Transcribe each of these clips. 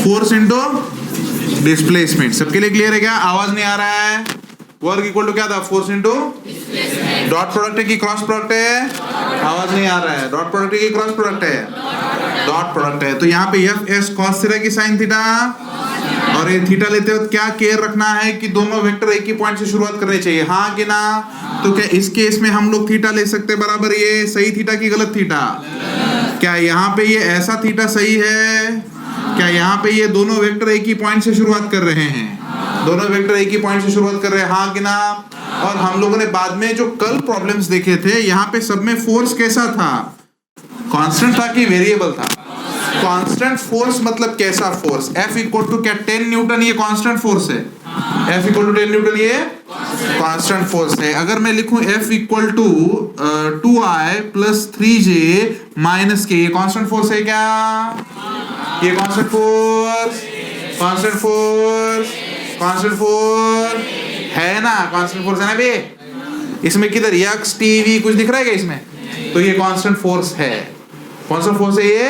Force into displacement. सबके लिए clear है क्या? आवाज नहीं आ रहा है? वर्क इक्वल टू क्या था? फोर्स इंटू डॉट प्रोडक्ट है कि क्रॉस प्रोडक्ट है? आवाज नहीं आ रहा है। डॉट प्रोडक्ट है कि क्रॉस प्रोडक्ट है? डॉट प्रोडक्ट है। तो यहाँ पे एफ एस कॉस थीटा की साइन थीटा, और ये थीटा लेते वक्त क्या केयर रखना है कि दोनों वेक्टर एक ही पॉइंट से शुरुआत करनी चाहिए, हाँ कि ना? तो क्या इस केस में हम लोग थीटा ले सकते हैं बराबर ये सही थीटा की गलत थीटा? क्या यहाँ पे ये ऐसा थीटा सही है? क्या यहाँ पे ये दोनों वेक्टर एक ही पॉइंट से शुरुआत कर रहे हैं? दोनों वेक्टर एक ही पॉइंट से शुरुआत कर रहे हैं, हाँ कि ना? और हम लोगों ने बाद में जो कल प्रॉब्लम्स देखे थे, यहाँ पे सब में फोर्स कैसा था? कांस्टेंट था कि वेरिएबल था? कांस्टेंट फोर्स मतलब कैसा फोर्स? F इक्वल टू क्या 10 न्यूटन ये कांस्टेंट फोर्स है? F इक्वल टू 10 न्यूटन ये कांस्टेंट फोर्स है। अगर मैं लिखूं F equal to 2I plus 3J minus K, ये कांस्टेंट फोर्स है क्या? ये constant force, constant force, constant force है ना? कांस्टेंट फोर्स है ना बे? इसमें किधर x t v कुछ दिख रहा है क्या इसमें? तो ये कांस्टेंट फोर्स है। कौन सा फोर्स है ये?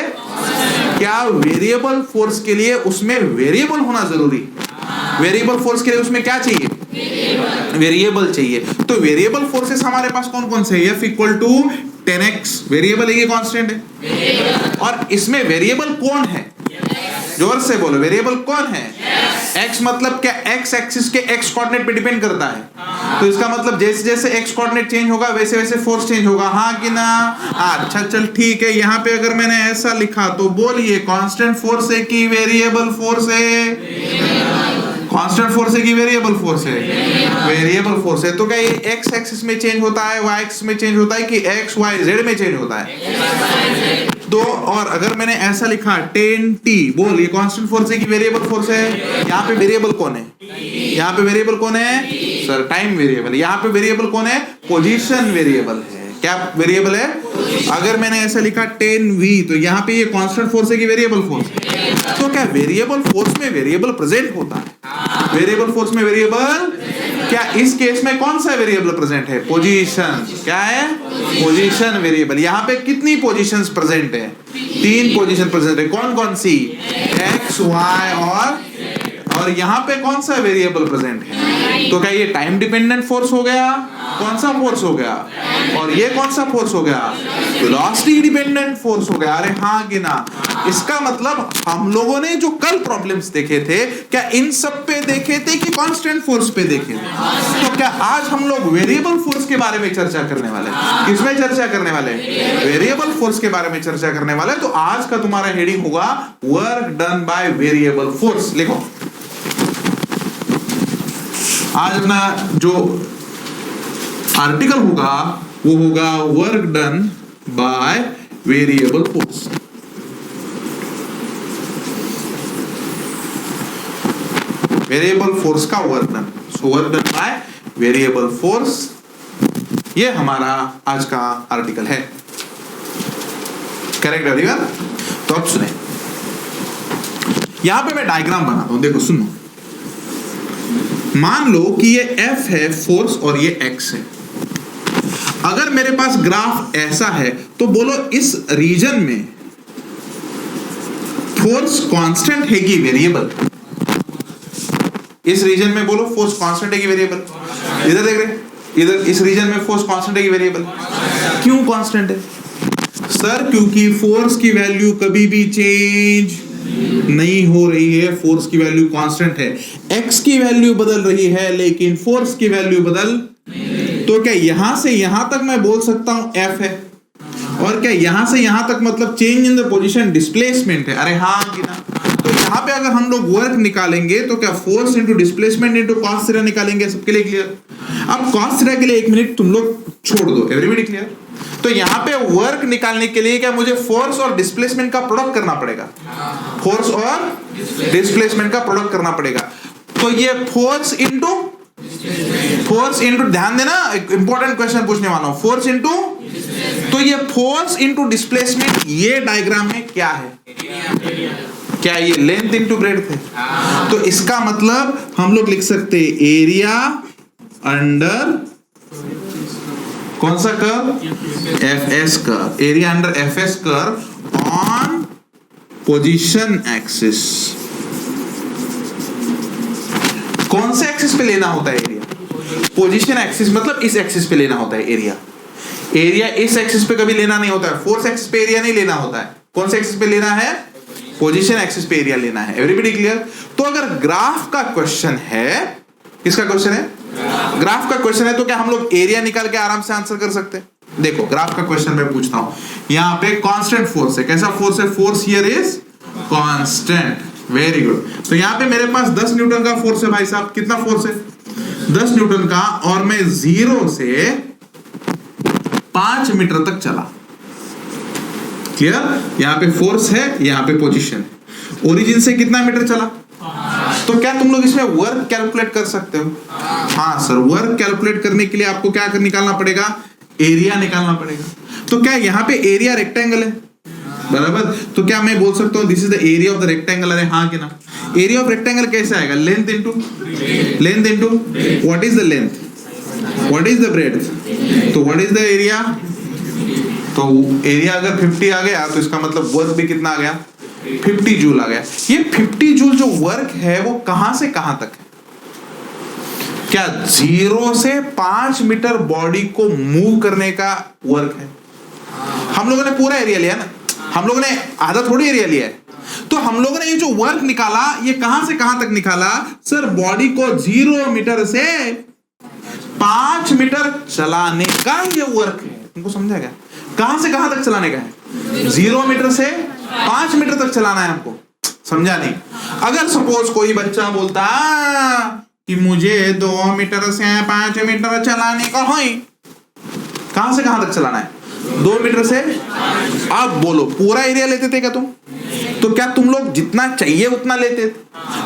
क्या वेरिएबल फोर्स के लिए उसमें वेरिएबल होना जरूरी? वेरिएबल फोर्स के लिए उसमें क्या चाहिए? वेरिएबल चाहिए। तो वेरिएबल फोर्सेस हमारे पास कौन कौन से है? F equal to 10x variable है, ये कांस्टेंट है। और इसमें वेरिएबल कौन है? जोर से बोलो, वेरिएबल कौन है? x मतलब क्या? x एक्सिस के x कोऑर्डिनेट पे डिपेंड करता है। तो इसका मतलब जैसे जैसे x कोऑर्डिनेट चेंज होगा वैसे वैसे फोर्स चेंज होगा, हाँ कि ना? अच्छा चल ठीक है। यहाँ पे अगर मैंने ऐसा लिखा तो बोलिए कांस्टेंट फोर्स है कि वेरिएबल फोर्स है? कांस्टेंट फोर्स है कि वेरिएबल फोर्स है? वेरिएबल फोर्स है। तो क्या ये x एक्सिस में चेंज होता है, y एक्सिस में चेंज होता है कि x y z में चेंज होता है? तो और अगर मैंने ऐसा लिखा 10t, बोल ये कांस्टेंट फोर्स है कि वेरिएबल फोर्स है? यहाँ पे वेरिएबल कौन है? यहाँ पे वेरिएबल कौन है सर? Time variable. यहाँ पे वेरिएबल कौन है? पोजीशन वेरिएबल है। क्या वेरिएबल है? अगर मैंने ऐसा लिखा 10v, तो यहाँ पे ये कांस्टेंट फोर्स है कि वेरिएबल फोर्स? तो क्या वेरिएबल फोर्स में वेरिएबल प्रेजेंट होता है? वेरिएबल फोर्स में वेरिएबल, क्या इस केस में कौन सा वेरिएबल प्रेजेंट है? पोजीशन। क्या है? Position variable. यहाँ पे कितनी पोजीशंस प्रेजेंट है? 3 पोजीशन प्रेजेंट है। कौन कौन सी? x y और यहाँ पे कौन सा वेरिएबल प्रेजेंट है? तो क्या ये टाइम डिपेंडेंट फोर्स हो गया? कौन सा फोर्स हो गया? और ये कौन सा फोर्स हो गया? वेलोसिटी डिपेंडेंट फोर्स हो गया। अरे हाँ कि ना? इसका मतलब हम लोगों ने जो कल प्रॉब्लम्स देखे थे, क्या इन सब पे देखे थे कि कांस्टेंट फोर्स पे देखे थे? तो क्या आज हम लोग वेरिएबल फोर्स के बारे में चर्चा करने वाले? किसमें चर्चा करने वाले? वेरिएबल फोर्स के बारे में चर्चा करने वाले। तो आज का तुम्हारा हेडिंग होगा work done by variable force. लिखो, आज अपना जो आर्टिकल होगा वो होगा work done by variable force. Variable force का work done, so work done by variable force, ये हमारा आज का आर्टिकल है। Correct everyone? तो अब सुने, यहां पे मैं डायग्राम बनाता हूं, देखो सुनो। मान लो कि ये F है फोर्स और ये X है। अगर मेरे पास ग्राफ ऐसा है तो बोलो इस रीजन में फोर्स कांस्टेंट है कि वेरिएबल? इस रीजन में बोलो फोर्स कांस्टेंट है कि वेरिएबल? इधर देख रहे, इधर इस रीजन में फोर्स कांस्टेंट है कि वेरिएबल? क्यों कांस्टेंट है सर? क्योंकि फोर्स की वैल्यू कभी भी चेंज नहीं हो रही है, फोर्स की वैल्यू कांस्टेंट है। x की वैल्यू बदल रही है लेकिन फोर्स की वैल्यू बदल। तो क्या यहां से यहां तक मैं बोल सकता हूं F है, और क्या यहां से यहां तक मतलब change in the position displacement है? अरे हाँ कि ना? तो यहाँ पे अगर हम लोग वर्क निकालेंगे तो क्या force into displacement into cos theta निकालेंगे। सबके लिए क्लियर? अब कॉस थीटा के लिए 1 मिनट तुम लोग छोड़ दो, एवरीबॉडी क्लियर? तो यहाँ पे वर्क निकालने के लिए क्या मुझे फोर्स और डिस्प्लेसमेंट का प्रोडक्ट करना पड़ेगा? फोर्स और डिस्प्लेसमेंट का प्रोडक्ट करना पड़ेगा। तो ये फोर्स इंटू ध्यान देना, एक इंपॉर्टेंट क्वेश्चन पूछने वाला हूं। फोर्स इंटू, तो ये फोर्स इंटू डिस्प्लेसमेंट ये डायग्राम में क्या है? क्या ये लेंथ इंटू ब्रेड्थ है? तो इसका मतलब हम लोग लिख सकते हैं एरिया अंडर कौन सा curve? FS curve. Area under FS curve on position axis. कौन से एक्सिस पे लेना होता है एरिया? पोजीशन एक्सिस, मतलब इस एक्सिस पे लेना होता है एरिया। एरिया इस एक्सिस पे कभी लेना नहीं होता है, फोर्स एक्सिस पे एरिया नहीं लेना होता है। कौन से एक्सिस पे लेना है? पोजीशन एक्सिस पे एरिया लेना है। Everybody clear? तो अगर ग्राफ का क्वेश्चन है, किसका क्वेश्चन है? ग्राफ का क्वेश्चन है, तो क्या हम लोग एरिया निकाल के आराम से आंसर कर सकते हैं? देखो ग्राफ का क्वेश्चन मैं पूछता हूं, यहां पे कांस्टेंट फोर्स है। कैसा फोर्स है? Force here is constant. Very good. तो यहां पे मेरे पास 10 न्यूटन का फोर्स है भाई साहब। कितना फोर्स है? 10 न्यूटन का। और मैं 0 से 5 मीटर तक चला। क्लियर? यहां पे फोर्स है, यहां पे पोजीशन है। ओरिजिन से कितना मीटर चला? तो क्या तुम लोग इसमें वर्क कैलकुलेट कर सकते हो? हाँ सर, वर्क कैलकुलेट करने के लिए आपको क्या निकालना पड़ेगा? एरिया निकालना पड़ेगा। तो क्या यहाँ पे एरिया रेक्टेंगल है, बराबर? तो क्या मैं बोल सकता हूँ this is the area of the rectangle? अरे हाँ कि ना? एरिया ऑफ रेक्टेंगल कैसे आएगा? Length into what is the length, what is the breadth, तो व्हाट इज द एरिया? तो एरिया अगर 50 आ गया तो इसका मतलब वर्क भी कितना आ गया? 50 जूल आ गया। ये 50 जूल जो वर्क है वो कहां से कहां तक है? क्या 0 से 5 मीटर बॉडी को मूव करने का वर्क है? हम लोगों ने पूरा एरिया लिया ना, हम लोगों ने आधा थोड़ी एरिया लिया है। तो हम लोगों ने ये जो वर्क निकाला, ये कहां से कहां तक निकाला? सर बॉडी को 0 मीटर से 5 मीटर चलाने का ये वर्क है। तुमको समझा क्या? कहां से कहां तक चलाने का है? 0 मीटर से 5 मीटर तक चलाना है हमको। समझा नहीं? अगर सपोज कोई बच्चा बोलता कि मुझे 2 मीटर से 5 मीटर चलाने का है, कहां से कहां तक चलाना है? 2 मीटर से। अब बोलो पूरा एरिया लेते थे क्या तुम? तो क्या तुम लोग जितना चाहिए उतना लेते थे?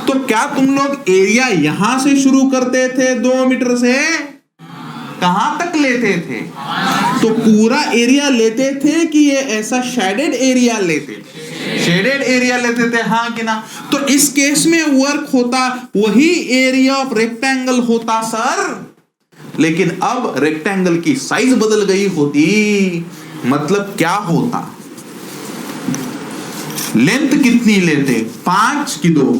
तो क्या तुम लोग एरिया यहां से शुरू करते थे 2 मीटर से कहां तक लेते थे? तो पूरा एरिया लेते थे कि ये ऐसा शेडेड एरिया लेते थे? शेडेड एरिया लेते थे, हाँ कि ना? तो इस केस में वर्क होता वही एरिया ऑफ रेक्टेंगल होता सर, लेकिन अब रेक्टेंगल की साइज बदल गई होती। मतलब क्या होता? लेंथ कितनी लेते? 5 की 2?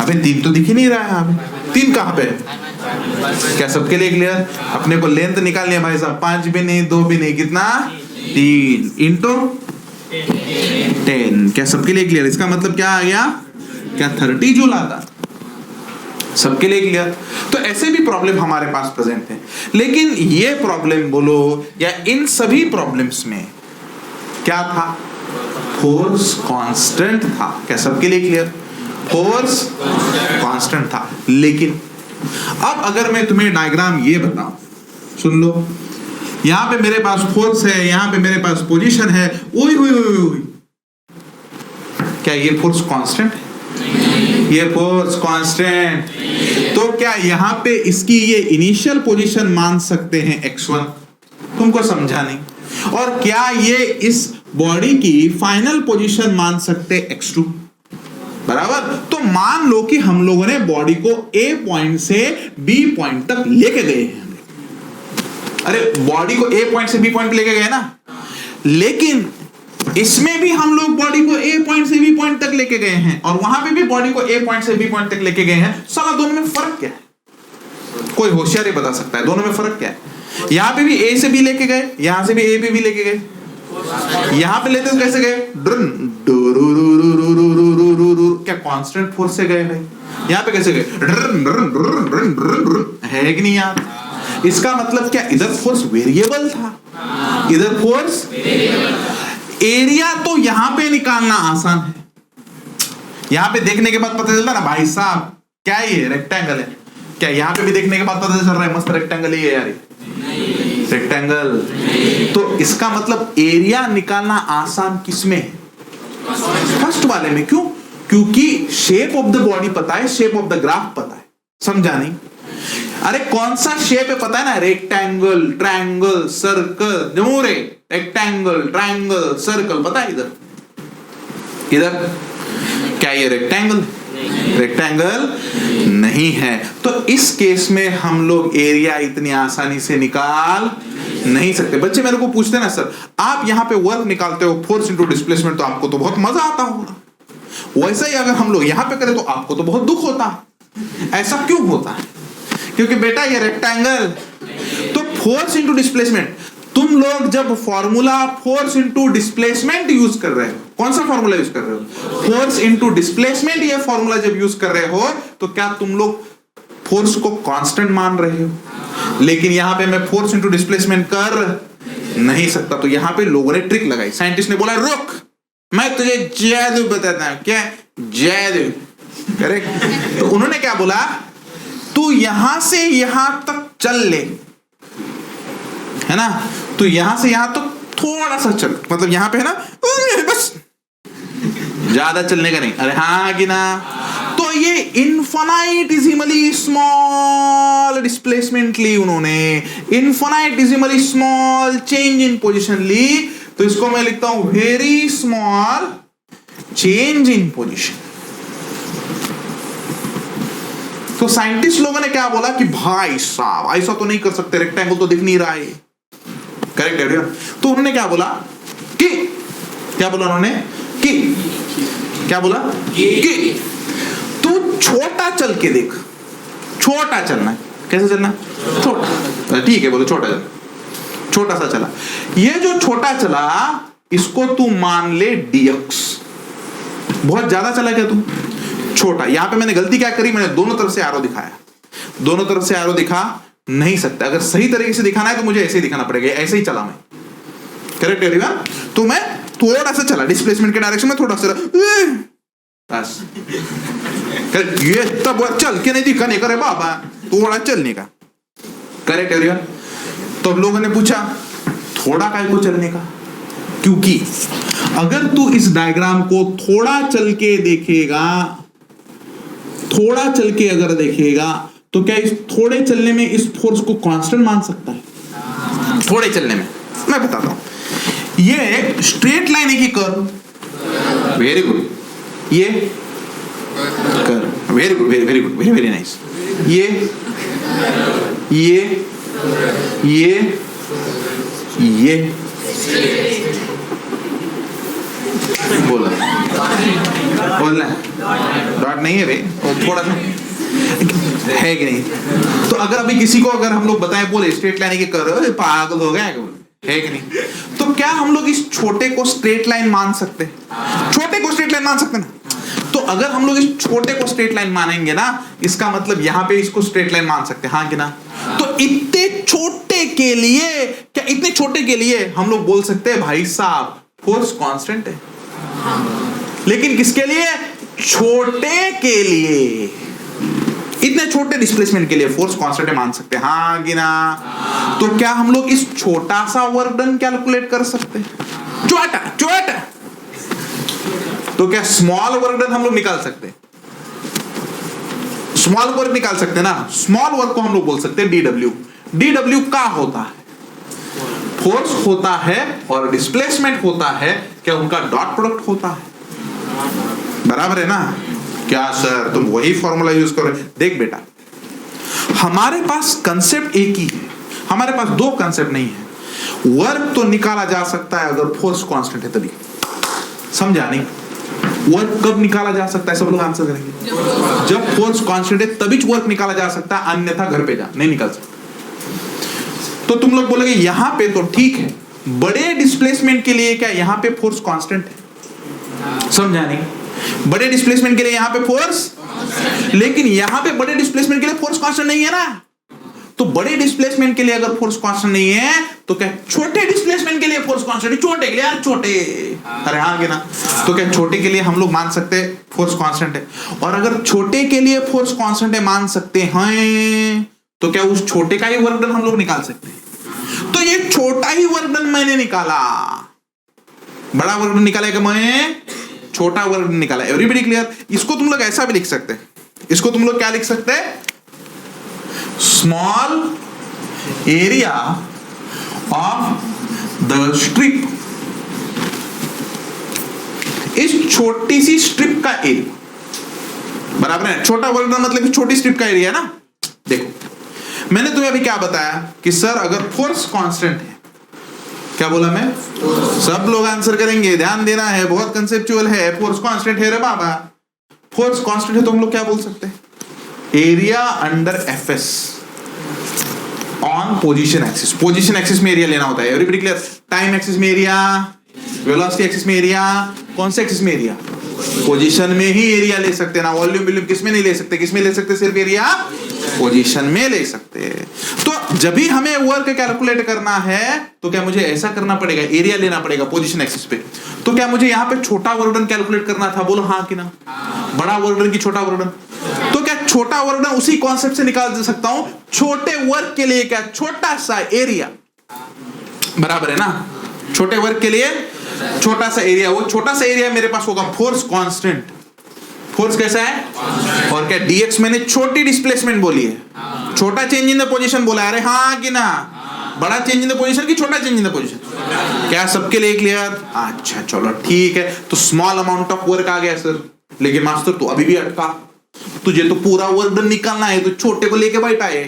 अबे 3 तो दिख ही नहीं रहा है हमें। 3 कहां पे? क्या सबके लिए क्लियर? अपने को लेंथ निकालनी है भाई साहब। 5 भी नहीं, 2 भी नहीं, कितना? 3 इंटू 10। क्या सबके लिए क्लियर? इसका मतलब क्या आ गया? क्या 30 जूल आता? सबके लिए क्लियर? तो ऐसे भी प्रॉब्लम हमारे पास प्रेजेंट है, लेकिन ये प्रॉब्लम बोलो या इन सभी प्रॉब्लम्स में क्या था? फोर्स कांस्टेंट था। क्या सबके लिए क्लियर? फोर्स कांस्टेंट था। लेकिन अब अगर मैं तुम्हें डायग्राम ये बताऊं, सुन लो, यहां पे मेरे पास फोर्स है, यहां पे मेरे पास पोजीशन है। ओए ओए ओए, क्या ये फोर्स कांस्टेंट है? ये फोर्स कांस्टेंट। तो क्या यहां पे इसकी ये इनिशियल पोजीशन मान सकते हैं x1? तुमको समझा नहीं। और क्या ये इस बॉडी की फाइनल पोजीशन मान सकते x2? बराबर। तो मान लो कि हम लोगों ने बॉडी को A पॉइंट से B पॉइंट तक लेके गए हैं। अरे बॉडी को A पॉइंट से B पॉइंट लेके गए ना, लेकिन इसमें भी हम लोग बॉडी को A पॉइंट से B पॉइंट तक लेके गए हैं, और वहां पे भी बॉडी को A पॉइंट से B पॉइंट तक लेके गए हैं। साला दोनों में फर्क क्या है? कोई होशियार ही बता सकता है दोनों में फर्क क्या है? यहां पे भी A से B लेके गए, यहां से भी A पे B लेके गए। यहां पे लेते कैसे गए? क्या कांस्टेंट फोर्स से गए भाई? यहां पे कैसे गए? है कि नहीं यार? इसका मतलब क्या इधर फोर्स वेरिएबल था, इधर फोर्स एरिया। तो यहां पे निकालना आसान है। यहां पे देखने के बाद पता चलता ना भाई साहब क्या ये रेक्टेंगल है। क्या यहां पे भी देखने के बाद पता चल रहा है मस्त रेक्टेंगल ही है यार, रेक्टेंगल। तो इसका मतलब एरिया निकालना आसान किसमें है? फर्स्ट वाले में। क्यों? क्योंकि शेप ऑफ द बॉडी पता है, शेप ऑफ द ग्राफ पता है। समझा नहीं? अरे कौन सा शेप है पता है ना? Rectangle, triangle, circle. जमूरे रेक्टेंगल, ट्रायंगल, सर्कल पता है इधर? इधर क्या ये रेक्टेंगल? रेक्टेंगल नहीं है। तो इस केस में हम लोग एरिया इतनी आसानी से निकाल नहीं सकते। बच्चे मेरे को पूछते ना सर आप यहां पे वर्क निकालते हो फोर्स इनटू डिस्प्लेसमेंट, तो आपको तो बहुत मजा आता होगा। वैसा ही अगर हम लोग यहां पे करें तो आपको तो बहुत दुख होता। ऐसा क्यों होता है? क्योंकि बेटा ये रेक्टेंगल, तो फोर्स इंटू डिस्प्लेसमेंट, तुम लोग जब formula force into displacement use कर रहे हो, कौन सा फॉर्मूला यूज कर रहे हो? फोर्स इंटू डिस्प्लेसमेंट, ये फॉर्मूला जब यूज कर रहे हो तो क्या तुम लोग फोर्स को कांस्टेंट मान रहे हो? लेकिन यहां पे मैं फोर्स इंटू डिस्प्लेसमेंट कर नहीं सकता, तो यहां पे लोगों ने ट्रिक लगाई। साइंटिस्ट ने बोला रुक, मैं तुझे जादू बताता हूं। क्या जादू? करेक्ट। तो उन्होंने क्या बोला, तू यहां से यहां तक चल ले, है ना, तो यहां से यहां तक थोड़ा सा चल, मतलब यहां पे है ना, बस ज्यादा चलने का नहीं। अरे हाँ कि ना? तो ये इनफाइनिटेसिमली स्मॉल डिस्प्लेसमेंट ली उन्होंने, इनफाइनिटेसिमली स्मॉल चेंज इन पोजीशन ली, तो इसको मैं लिखता हूं very small change in position. तो साइंटिस्ट लोगों ने क्या बोला कि भाई साहब ऐसा तो नहीं कर सकते, रेक्टेंगल तो दिख नहीं रहा है। करेक्ट है? तो उन्होंने क्या बोला कि, क्या बोला उन्होंने कि, क्या बोला कि तू छोटा चल के देख, छोटा चलना है। कैसे चलना? छोटा। ठीक है, बोलो छोटा चल, छोटा सा चला। ये जो छोटा चला इसको तू मान ले dx। बहुत ज्यादा चला क्या तू? छोटा। यहां पे मैंने गलती क्या करी, मैंने दोनों तरफ से एरो दिखाया। दोनों तरफ से एरो दिखा नहीं सकता, अगर सही तरीके से दिखाना है तो मुझे ऐसे ही दिखाना पड़ेगा, ऐसे ही चला मैं। Correct everyone? तो मैं थोड़ा सा चला डिस्प्लेसमेंट के डायरेक्शन में, थोड़ा सा बस। ये तब चल के नहीं दिखाने का रे बाबा, थोड़ा चलने का। Correct everyone? तो लोगों ने पूछा थोड़ा काय को चलने का? क्योंकि अगर तू इस डायग्राम को थोड़ा चल के देखेगा, थोड़ा चल के अगर देखेगा, तो क्या इस थोड़े चलने में इस फोर्स को कांस्टेंट मान सकता है? थोड़े चलने में मैं बताता हूं। ये स्ट्रेट लाइन है कि कर्व? Very good. ये curve, very good, very good, very very nice. ये बोला डॉट नहीं है रे, थोड़ा सा है कि नहीं? तो अगर अभी किसी को अगर हम लोग बताएं, बोले स्ट्रेट लाइन के कर्व, पागल हो गया है कि नहीं? तो क्या हम लोग इस छोटे को स्ट्रेट लाइन मान सकते हैं? छोटे को स्ट्रेट लाइन मान सकते ना? तो अगर हम लोग इस छोटे को स्ट्रेट लाइन मानेंगे ना, इसका मतलब यहां पे इसको स्ट्रेट लाइन मान सकते हैं, हाँ कि ना? तो इतने छोटे के लिए, क्या इतने छोटे के लिए हम लोग बोल सकते हैं भाई साहब फोर्स कांस्टेंट है? लेकिन किसके लिए? छोटे के लिए, इतने छोटे डिस्प्लेसमेंट के लिए फोर्स कांस्टेंट मान सकते हैं, हाँ कि ना? तो क्या हम लोग इस छोटा सा वर्क डन कैलकुलेट कर सकते हैं? छोटा छोटा, तो क्या स्मॉल वर्क डन हम लोग निकाल सकते हैं? स्मॉल वर्क निकाल सकते हैं ना? स्मॉल वर्क को हम लोग बोल सकते हैं dw। dw क्या होता है? फोर्स होता है और डिस्प्लेसमेंट होता है, क्या उनका डॉट प्रोडक्ट होता है? बराबर है ना? क्या सर तुम वही फॉर्मूला यूज करो? देख बेटा, हमारे पास कंसेप्ट एक ही है, हमारे पास दो कंसेप्ट नहीं है। वर्क तो निकाला जा सकता है अगर फोर्स कांस्टेंट है तभी, समझा नहीं? वर्क कब निकाला जा सकता है? सब लोग आंसर करेंगे। जब फोर्स कांस्टेंट है तभी वर्क निकाला जा सकता है, अन्यथा घर पे जा नहीं निकाल सकता। तो तुम लोग बोलोगे यहां पे तो ठीक है, बड़े डिस्प्लेसमेंट के लिए क्या यहां पे फोर्स कांस्टेंट है? समझा नहीं? बड़े डिस्प्लेसमेंट के लिए यहां पे फोर्स, लेकिन यहां पे बड़े डिस्प्लेसमेंट के लिए फोर्स कांस्टेंट नहीं है ना? तो बड़े डिस्प्लेसमेंट के लिए अगर फोर्स कांस्टेंट नहीं है, तो क्या छोटे डिस्प्लेसमेंट के लिए फोर्स कांस्टेंट है? छोटे के लिए यार, छोटे, अरे हाँ कि ना? तो क्या छोटे के लिए हम लोग मान सकते हैं फोर्स कांस्टेंट है? और अगर छोटे के लिए फोर्स कांस्टेंट है मान सकते हैं, तो क्या उस छोटे का ही वर्क डन हम लोग निकाल सकते हैं? तो ये छोटा ही वर्क डन मैंने निकाला, बड़ा वर्क डन निकाला कि मैं छोटा वर्क डन निकाला। Everybody clear? इसको तुम लोग ऐसा भी लिख सकते हैं, इसको तुम लोग क्या लिख सकते हैं? Small area of the strip, इस छोटी सी स्ट्रिप का एरिया बराबर है। छोटा वर्क डन मतलब छोटी स्ट्रिप का एरिया ना। देखो मैंने तुम्हें अभी क्या बताया कि सर अगर फोर्स कांस्टेंट है, क्या बोला मैं? सब लोग आंसर करेंगे, ध्यान देना है, बहुत कंसेप्चुअल है। फोर्स कांस्टेंट है रे बाबा, फोर्स कांस्टेंट है तो हम लोग क्या बोल सकते हैं? Area under FS on position axis. Position axis में एरिया लेना होता है, एवरीबॉडी क्लियर? टाइम एक्सिस में एरिया, वेलोसिटी एक्सिस में एरिया, कौन से एक्सिस में एरिया? पोजीशन में ही एरिया ले सकते हैं ना, वॉल्यूम वॉल्यूम किस में नहीं ले सकते? किस में ले सकते? सिर्फ एरिया पोजीशन में ले सकते हैं। तो जब भी हमें वर्क कैलकुलेट करना है तो क्या मुझे ऐसा करना पड़ेगा, एरिया लेना पड़ेगा पोजीशन एक्सिस पे। तो क्या मुझे यहाँ पे छोटा वर्क डन कैलकुलेट करना था? बोलो हाँ कि ना? बड़ा वर्क डन की छोटा वर्क डन? तो क्या छोटा वर्क डन उसी कॉन्सेप्ट से निकाल सकता हूं? छोटे वर्क के लिए क्या छोटा सा एरिया बराबर है ना? छोटे वर्क के लिए छोटा सा एरिया, वो छोटा सा एरिया मेरे पास होगा फोर्स कांस्टेंट। फोर्स कैसा है? और क्या dx मैंने छोटी डिस्प्लेसमेंट बोली है, छोटा चेंज इन द पोजीशन बोला है, अरे हाँ कि ना? बड़ा चेंज इन द पोजीशन की छोटा चेंज इन द पोजीशन? क्या सबके लिए क्लियर? अच्छा चलो ठीक है। तो स्मॉल अमाउंट ऑफ वर्क आ गया सर, लेकिन मास्टर तू अभी भी अटका, तुझे तो पूरा वर्क डन निकालना है, तो छोटे को लेके बैठा है,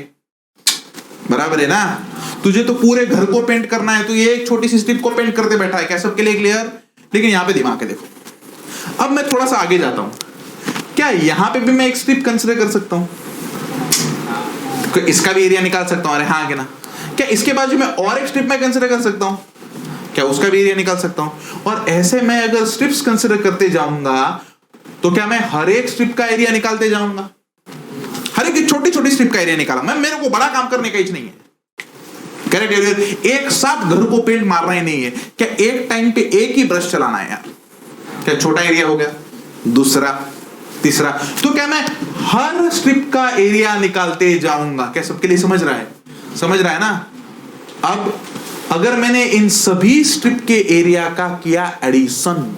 बराबर है ना? तुझे तो पूरे घर को पेंट करना है, तो ये एक छोटी सी स्ट्रिप को पेंट करते बैठा है। क्या सबके लिए क्लियर? लेकिन यहां पे दिमाग के देखो, अब मैं थोड़ा सा आगे जाता हूं, क्या यहां पे भी मैं एक स्ट्रिप कंसीडर कर सकता हूं? इसका भी एरिया निकाल सकता हूं, अरे हाँ कि ना? क्या इसके बाजू में और एक स्ट्रिप मैं कंसीडर कर सकता हूं? क्या उसका भी एरिया निकाल सकता हूं? और ऐसे मैं अगर स्ट्रिप्स कंसीडर करते जाऊंगा तो क्या मैं हर एक स्ट्रिप का एरिया निकालते जाऊंगा? हर एक छोटी छोटी स्ट्रिप का एरिया निकाला मैं, मेरे को बड़ा काम करने का ही नहीं है। करेक्ट? एक साथ घर को पेंट मारना ही नहीं है। क्या एक टाइम पे एक ही ब्रश चलाना है यार? क्या छोटा एरिया हो गया, दूसरा, तीसरा, तो क्या मैं हर स्ट्रिप का एरिया निकालते जाऊंगा? क्या सबके लिए समझ रहा है? समझ रहा है ना? अब अगर मैंने इन सभी स्ट्रिप के एरिया का किया एडिशन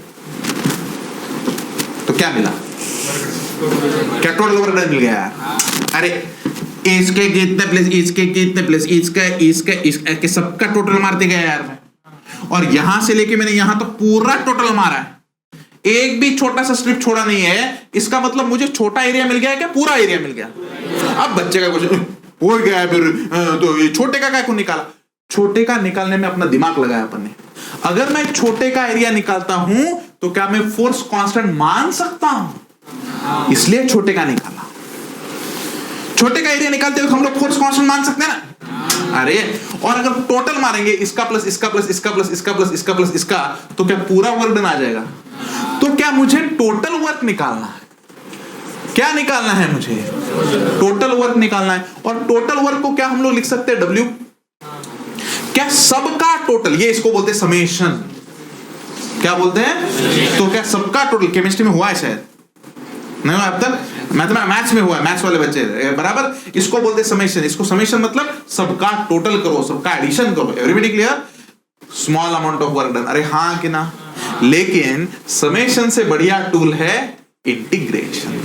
तो क्या मिला? क्या टोटल वर्क डन मिल गया यार? अरे इसके कितने प्लस इसके कितने प्लस इसके सबका टोटल मारते गया यार मैं, और यहां से लेके मैंने यहां तो पूरा टोटल मारा है, एक भी छोटा सा स्ट्रिप छोड़ा नहीं है। इसका मतलब मुझे छोटा एरिया मिल गया, क्या पूरा एरिया मिल गया? अब बच्चे का क्वेश्चन हो गया फिर, तो ये छोटे का क्या को निकाला? छोटे का निकालने में अपना दिमाग लगाया अपन ने। अगर मैं छोटे का एरिया निकालता हूं तो क्या मैं फोर्स कांस्टेंट मान सकता हूं? इसलिए छोटे का निकाला। छोटे का एरिया निकालते हुए हम लोग फोर्स कांस्टेंट मान सकते हैं ना? अरे और अगर टोटल मारेंगे इसका प्लस इसका प्लस इसका प्लस इसका प्लस इसका प्लस इसका, तो क्या पूरा वर्क डन आ जाएगा? तो क्या मुझे टोटल वर्क निकालना है? क्या निकालना है मुझे? टोटल वर्क निकालना है। और टोटल वर्क को क्या हम लोग लिख सकते हैं? W। क्या सबका टोटल, ये इसको बोलते हैं समेशन। क्या बोलते हैं? तो क्या सबका टोटल केमिस्ट्री में हुआ है शायद? नहीं हुआ अब तक? मैथ्स में हुआ है, मैथ्स वाले बच्चे बराबर। इसको बोलते हैं समेशन। इसको समेशन मतलब सबका टोटल करो, सबका एडिशन करो। Everybody clear? Small amount of work done, अरे हाँ कि ना? लेकिन समेशन से बढ़िया टूल है इंटीग्रेशन।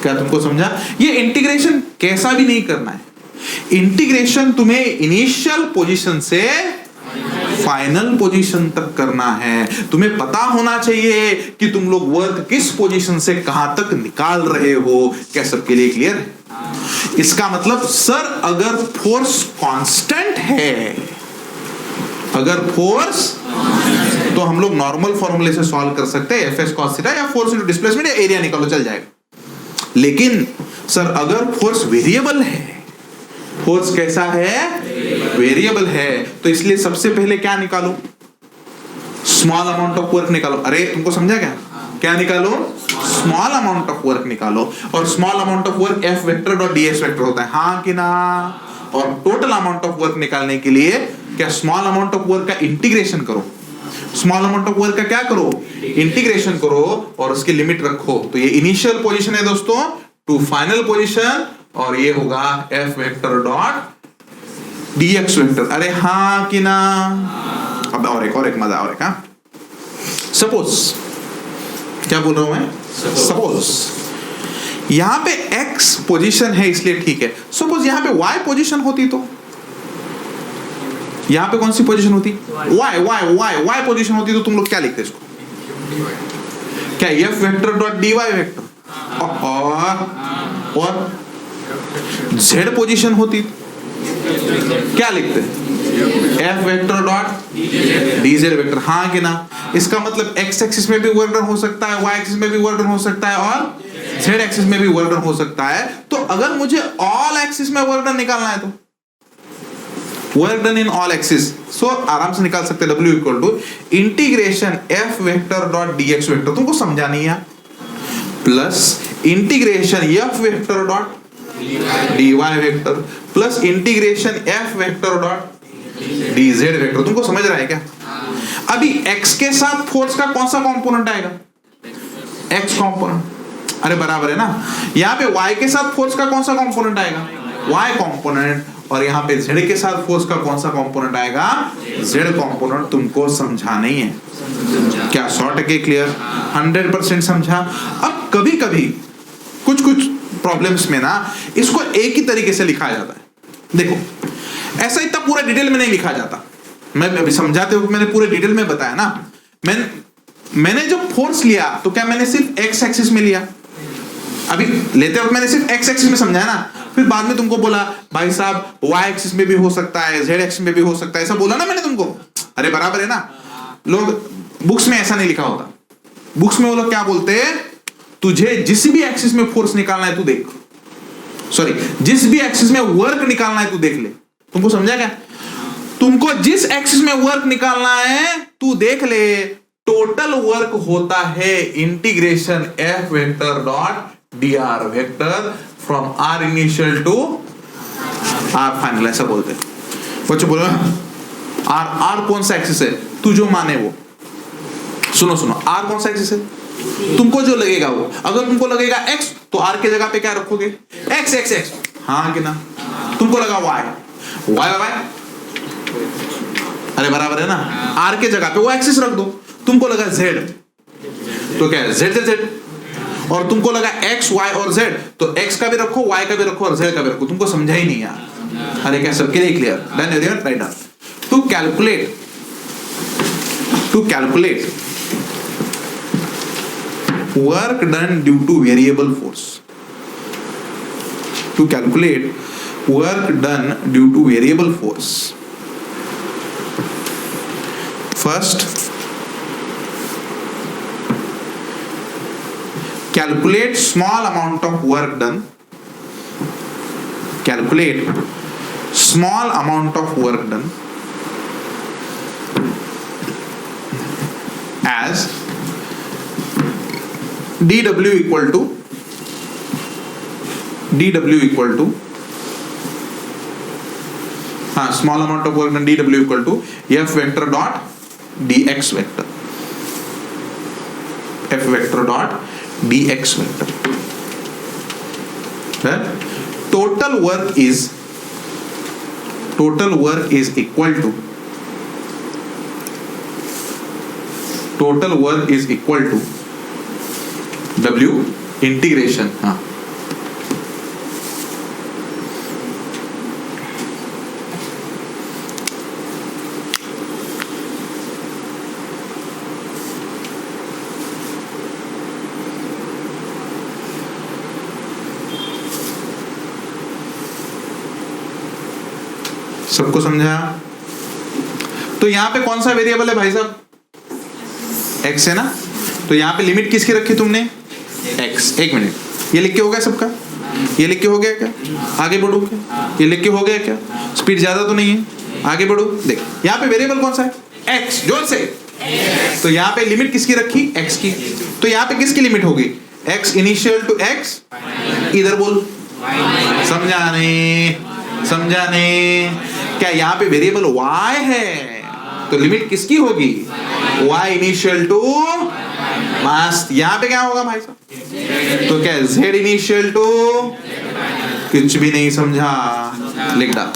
क्या तुमको समझा? ये इंटीग्रेशन कैसा भी नहीं करना है। इंटीग्रेशन तुम्हें इनिशियल पोजीशन से फाइनल पोजीशन तक करना है। तुम्हें पता होना चाहिए कि तुम लोग वर्क किस पोजीशन से कहां तक निकाल रहे हो। क्या सबके लिए क्लियर है? इसका मतलब सर अगर फोर्स कांस्टेंट है, अगर फोर्स, तो हम लोग नॉर्मल फॉर्मूले से सॉल्व कर सकते हैं, एफ एस कॉस थीटा, या फोर्स इनटू डिस्प्लेसमेंट या एरिया निकालो चल जाएगा। लेकिन सर अगर फोर्स वेरिएबल है, फोर्स कैसा है? वेरिएबल है, तो इसलिए सबसे पहले क्या निकालो? स्मॉल अमाउंट ऑफ वर्क निकालो। अरे तुमको समझा क्या? क्या निकालो? स्मॉल अमाउंट ऑफ वर्क निकालो। और small amount of work F vector dot DS vector होता है, हाँ कि ना? और टोटल अमाउंट ऑफ वर्क निकालने के लिए क्या स्मॉल अमाउंट ऑफ वर्क का इंटीग्रेशन करो। स्मॉल अमाउंट ऑफ वर्क का क्या करो? इंटीग्रेशन करो और उसकी लिमिट रखो। तो ये इनिशियल पोजीशन है दोस्तों टू फाइनल पोजीशन, और ये होगा F vector dot DX vector. अरे हाँ कि ना? अब और एक मजा, और एक, हाँ। सपोज, क्या बोल रहा हूं मैं? सपोज यहां पे x पोजीशन है इसलिए ठीक है। सपोज यहां पे y पोजीशन होती तो यहां पे कौन सी पोजीशन होती? y पोजीशन होती तो तुम लोग क्या लिखते इसको? क्या f vector dot dy vector? और z पोजीशन होती क्या लिखते? f vector dot dz vector, हाँ कि ना? इसका मतलब x एक्सिस में भी वर्क डन हो सकता है, y एक्सिस में भी वर्क डन हो सकता है, और जेड एक्सिस में भी वर्क डन हो सकता है। तो अगर मुझे ऑल एक्सिस में वर्क डन निकालना है तो work done in all axis, so आराम से निकाल सकते हैं W equal to integration F vector dot dx vector, तुमको समझा नहीं है, plus integration F vector dot dy vector plus integration F vector dot dz vector. तुमको समझ रहा है क्या? अभी x के साथ फोर्स का कौन सा कंपोनेंट आएगा? x component. अरे बराबर है ना। यहाँ पे y के साथ फोर्स का कौन सा कंपोनेंट आएगा? y component. और यहाँ पे z के साथ फोर्स का कौन सा कंपोनेंट आएगा? z component. तुमको समझा नहीं है क्या? 100% क्लियर, 100% समझा। अब कभी कभी कुछ कुछ प्रॉब्लम्स में ना इसको एक ही तरीके से लिखा जाता है। देखो ऐसा इतना पूरा डिटेल में नहीं लिखा जाता, मैं अभी समझाते हुए मैंने पूरे डिटेल में बताया ना। मैंने जब फोर्स लिया तो क्या मैंने सिर्फ एक्स एक्सिस में लिया? अभी लेते वक्त मैंने सिर्फ एक्स एक्सिस में समझाया ना, फिर बाद में तुमको बोला भाई साहब वाई एक्सिस में भी हो सकता है, जेड एक्सिस में भी हो सकता है, ऐसा बोला ना मैंने तुमको। अरे बराबर है ना। लोग बुक्स में ऐसा नहीं लिखा होता, बुक्स में वो लोग क्या बोलते हैं, तुझे जिस भी एक्सिस में फोर्स निकालना है तू देख, सॉरी जिस भी एक्सिस में वर्क निकालना है तू देख ले। तुमको समझा क्या? तुमको जिस एक्सिस में वर्क निकालना है तू देख ले। टोटल वर्क होता है integration F vector dot dr vector from r initial to r final, ऐसा बोलते हैं। बच्चों बोलो r कौन सा एक्सिस है? तू जो माने वो। सुनो r कौन सा एक्सिस है? तुमको जो लगेगा वो। अगर तुमको लगेगा x तो r के जगह पे क्या रखोगे? x, हाँ कि ना? तुमको लगा y, अरे बराबर है ना। r के जगह पे वो एक्सिस रख दो। तुमको लगा z तो क्या है? z और तुमको लगा x, y और z तो x का भी रखो, y का भी रखो और z का भी रखो। तुमको समझा ही नहीं यार। अरे क्या सबके लिए clear? Done everyone? Right down. To calculate work done due to variable force. To calculate work done due to variable force, first calculate small amount of work done. Calculate small amount of work done as dw equal to small amount of work done dw equal to f vector dot dx vector, f vector dot dx vector. Total work is equal to w integration, हाँ सबको समझा? तो यहां पे कौन सा variable है भाई साहब? x है ना। तो यहां पे लिमिट किसकी रखी तुमने? x। एक मिनट, ये लिख के हो गया सबका? ये लिख के हो गया क्या? आगे बढ़ो क्या? ये लिख के हो गया क्या? स्पीड ज्यादा तो नहीं है? आगे बढ़ो। देख यहाँ पे वेरिएबल कौन सा है? x। जोर से। तो यहाँ पे लिमिट किसकी रखी? x की। तो यहाँ पे किसकी लिमिट होगी? x initial to x। इधर बोल। समझाने क्या यहाँ पे वेरिएबल y है तो लिमिट किसकी होगी? y initial to mass. यहाँ पे क्या होगा भाई साहब? तो क्या z इनिशियल टू, कुछ भी नहीं समझा, लिख डाल।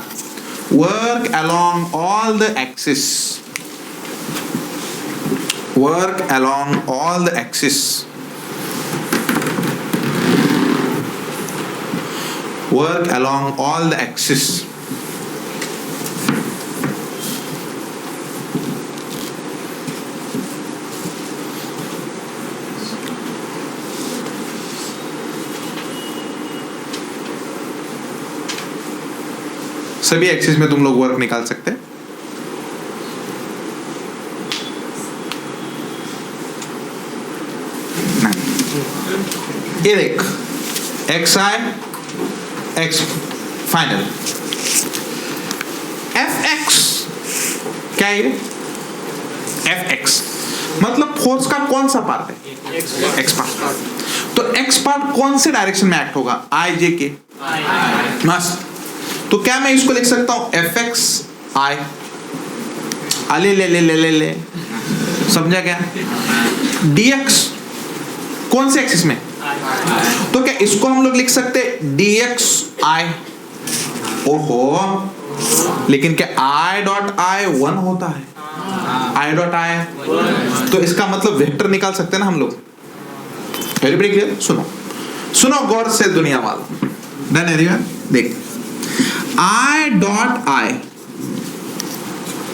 Work along all the axis, work along all the axis, work along all the axis सभी एक्सिस में तुम लोग वर्क निकाल सकते हैं। नहीं ये देख एक्स आई एक्स फाइनल एफ एक्स क्या है? एफ एक्स मतलब फोर्स का कौन सा पार्ट है? X part. तो एक्स पार्ट कौन से डायरेक्शन में एक्ट होगा? आई जे के। मस्त। तो क्या मैं इसको लिख सकता हूं एफ एक्स आई? ले ले ले ले ले ले समझा क्या? dx कौन से एक्सिस में? तो क्या इसको हम लोग लिख सकते dx i? ओहो, लेकिन क्या i डॉट i 1 होता है? i डॉट i तो इसका मतलब वेक्टर निकाल सकते हैं ना हम लोग। Everybody clear? सुनो सुनो गौर से दुनिया वाला। Done everyone? देख i डॉट i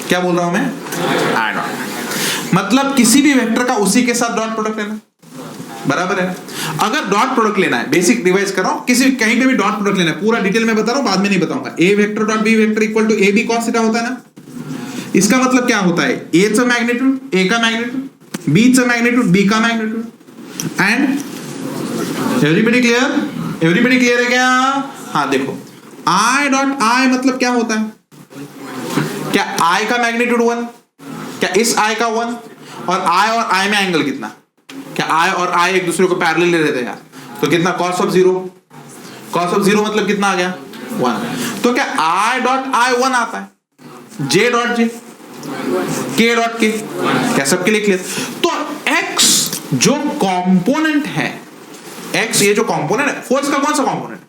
क्या बोल रहा हूं मैं? i डॉट मतलब किसी भी वेक्टर का उसी के साथ डॉट प्रोडक्ट लेना, बराबर है। अगर डॉट प्रोडक्ट लेना है, बेसिक रिवाइज कर रहा हूं, किसी कहीं पे भी डॉट प्रोडक्ट लेना है, पूरा डिटेल में बता रहा हूं, बाद में नहीं बताऊंगा। A vector dot B vector equal to A B cos theta होता है ना। इसका मतलब क्या होता है? ए चा मैग्नीट्यूड ए का मैग्नीट्यूड, बी चा मैग्नीट्यूड बी का magnitude and everybody clear? Everybody clear है क्या? हाँ देखो आई डॉट आई मतलब क्या होता है? क्या आई का मैग्नीट्यूड 1? क्या इस आई का 1? और आई में एंगल कितना? क्या आई और आई एक दूसरे को पैरेलल रहते हैं यार, तो कितना? cos of 0। cos ऑफ 0 मतलब कितना आ गया? 1। तो क्या आई डॉट आई 1 आता है? जे डॉट जे, के डॉट के, क्या सबके लिए क्लियर? तो x जो कंपोनेंट है, x ये जो कंपोनेंट है फोर्स का, कौन सा component?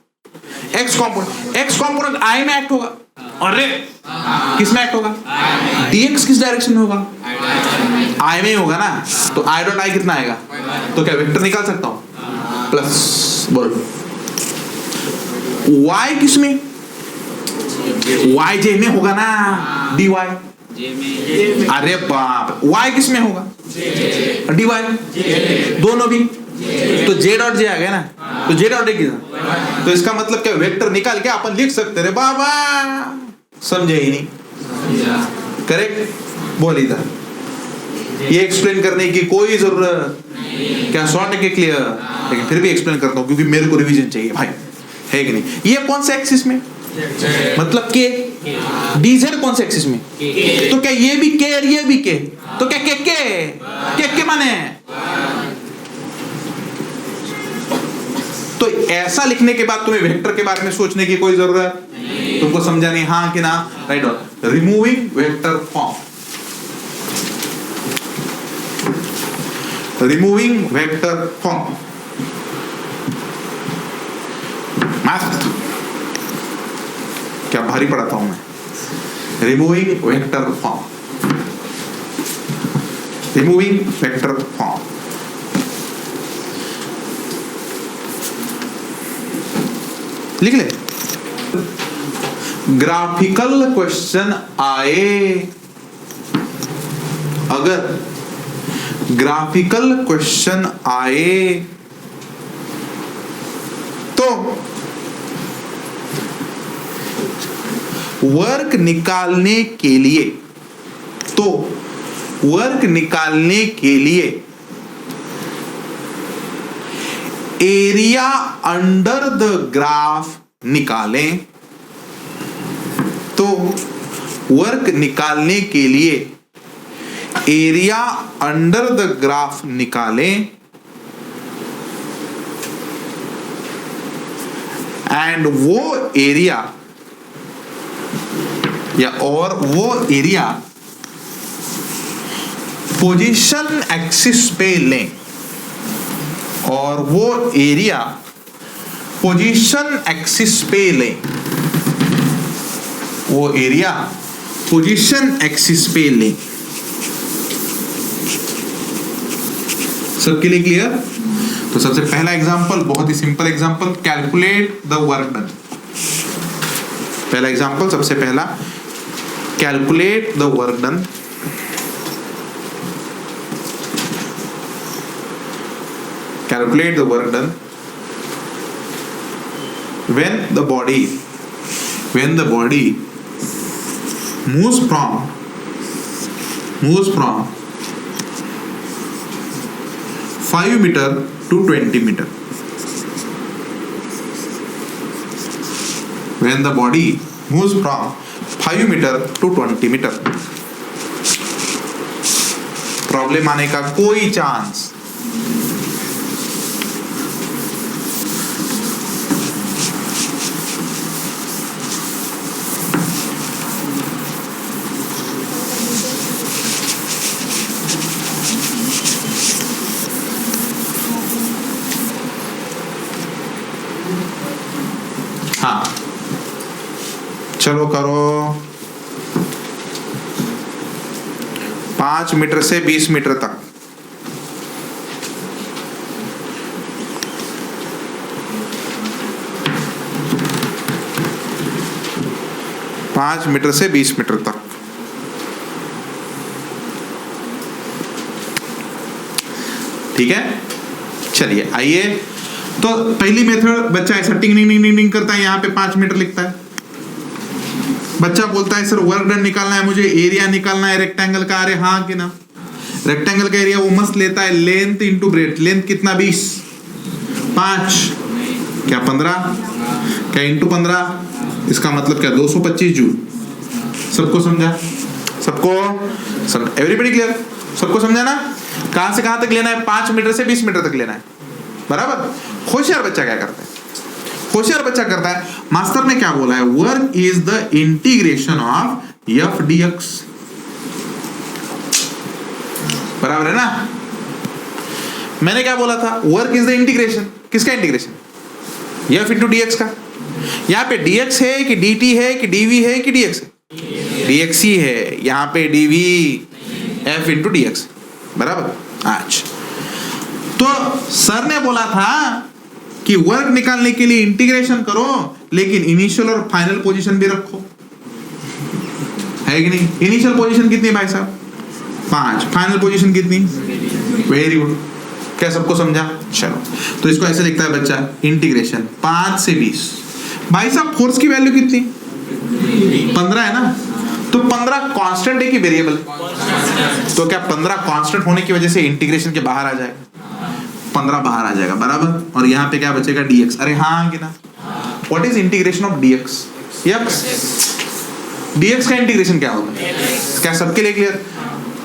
x component. x component i में एक्ट होगा। अरे किस में एक्ट होगा? dx किस डायरेक्शन में होगा? i में ही होगा ना। तो i डॉट i कितना आएगा? तो क्या वेक्टर निकाल सकता हूं? प्लस बोल y किस में? y j में होगा ना, dy। अरे बाप, y किस में होगा? dy दोनों भी। तो j डॉट j आ गया ना, तो j डॉट कितना? तो इसका मतलब क्या वेक्टर निकाल के अपन लिख सकते रे बाबा। समझे ही नहीं? करेक्ट? बोल इधर। ये एक्सप्लेन करने की कोई जरूरत क्या? शॉर्ट है क्लियर? लेकिन फिर भी एक्सप्लेन करता हूं क्योंकि मेरे को रिवीजन चाहिए भाई, है कि नहीं? ये कौन सा एक्सिस में? मतलब के। डीजेड कौन से एक्सिस में? तो क्या ये भी के और ये भी के? तो क्या के माने? तो ऐसा लिखने के बाद तुम्हें वेक्टर के बारे में सोचने की कोई जरूरत तुमको समझा नहीं? हाँ कि ना? Right. Removing vector form, removing vector form. मस्त, क्या भारी पढ़ाता हूं मैं। Removing vector form, removing vector form. लिख ले। ग्राफिकल क्वेश्चन आए, अगर ग्राफिकल क्वेश्चन आए तो वर्क निकालने के लिए, तो वर्क निकालने के लिए एरिया अंडर द ग्राफ निकालें। तो वर्क निकालने के लिए एरिया अंडर द ग्राफ निकालें एंड वो एरिया या और वो एरिया पोजीशन एक्सिस पे लें, और वो एरिया पोजीशन एक्सिस पे लें, वो एरिया पोजीशन एक्सिस पे लें। सबके लिए क्लियर? तो सबसे पहला एग्जांपल बहुत ही simple example, calculate the work done. पहला एग्जांपल, सबसे पहला, calculate the work done. Calculate the work done when the body moves from 5 metre to 20 metre. When the body moves from 5 metre to 20 metre, problem आने का कोई chance? हाँ, चलो करो। 5 metre से 20 मीटर तक, पांच मीटर से 20 मीटर तक। ठीक है, चलिए आइए। तो पहली मेथड, बच्चा ऐसा टिंग टिंग टिंग टिंग करता है, यहाँ पे 5 मीटर लिखता है। बच्चा बोलता है सर वर्क डन निकालना है मुझे, एरिया निकालना है रेक्टेंगल का। अरे हाँ कि ना, रेक्टेंगल का एरिया वो मस्त लेता है लेंथ इंटू ब्रेथ। लेंथ कितना? 20, 5 क्या 15 क्या इंटू 15, इसका मतलब क्या 225 जूल। सबको समझा? सबको एवरीबडी क्लियर? सबको समझा ना? कहां से कहां तक लेना है? 5 मीटर से 20 मीटर तक लेना है, बराबर। होशियार बच्चा क्या करता है? होशियार बच्चा करता है, मास्टर ने क्या बोला है, work is the integration of F D X, बराबर है ना? मैंने क्या बोला था? Work is the integration. किसका integration? F into D X का। यहाँ पे डी एक्स है कि डी टी है कि डी वी है कि डी एक्स है? डी एक्स ही है। यहाँ पे D V F into D X, बराबर। आज तो सर ने बोला था कि वर्क निकालने के लिए इंटीग्रेशन करो, लेकिन इनिशियल और फाइनल पोजीशन भी रखो, है कि नहीं? इनिशियल पोजीशन कितनी भाई साहब? 5। फाइनल पोजीशन कितनी? Very good. क्या सबको समझा? चलो, तो इसको ऐसे लिखता है बच्चा, इंटीग्रेशन 5 से 20। भाई साहब फोर्स की वैल्यू कितनी? 15 है ना? तो 15 कांस्टेंट है कि वेरिएबल? तो क्या 15 कांस्टेंट होने की वजह से इंटीग्रेशन के बाहर आ जाएगा? 15 बाहर आ जाएगा, बराबर। और यहाँ पे क्या बचेगा? dx। अरे हाँ कि ना? What is integration of dx? dx का इंटीग्रेशन क्या होता है? क्या सबके लिए क्लियर?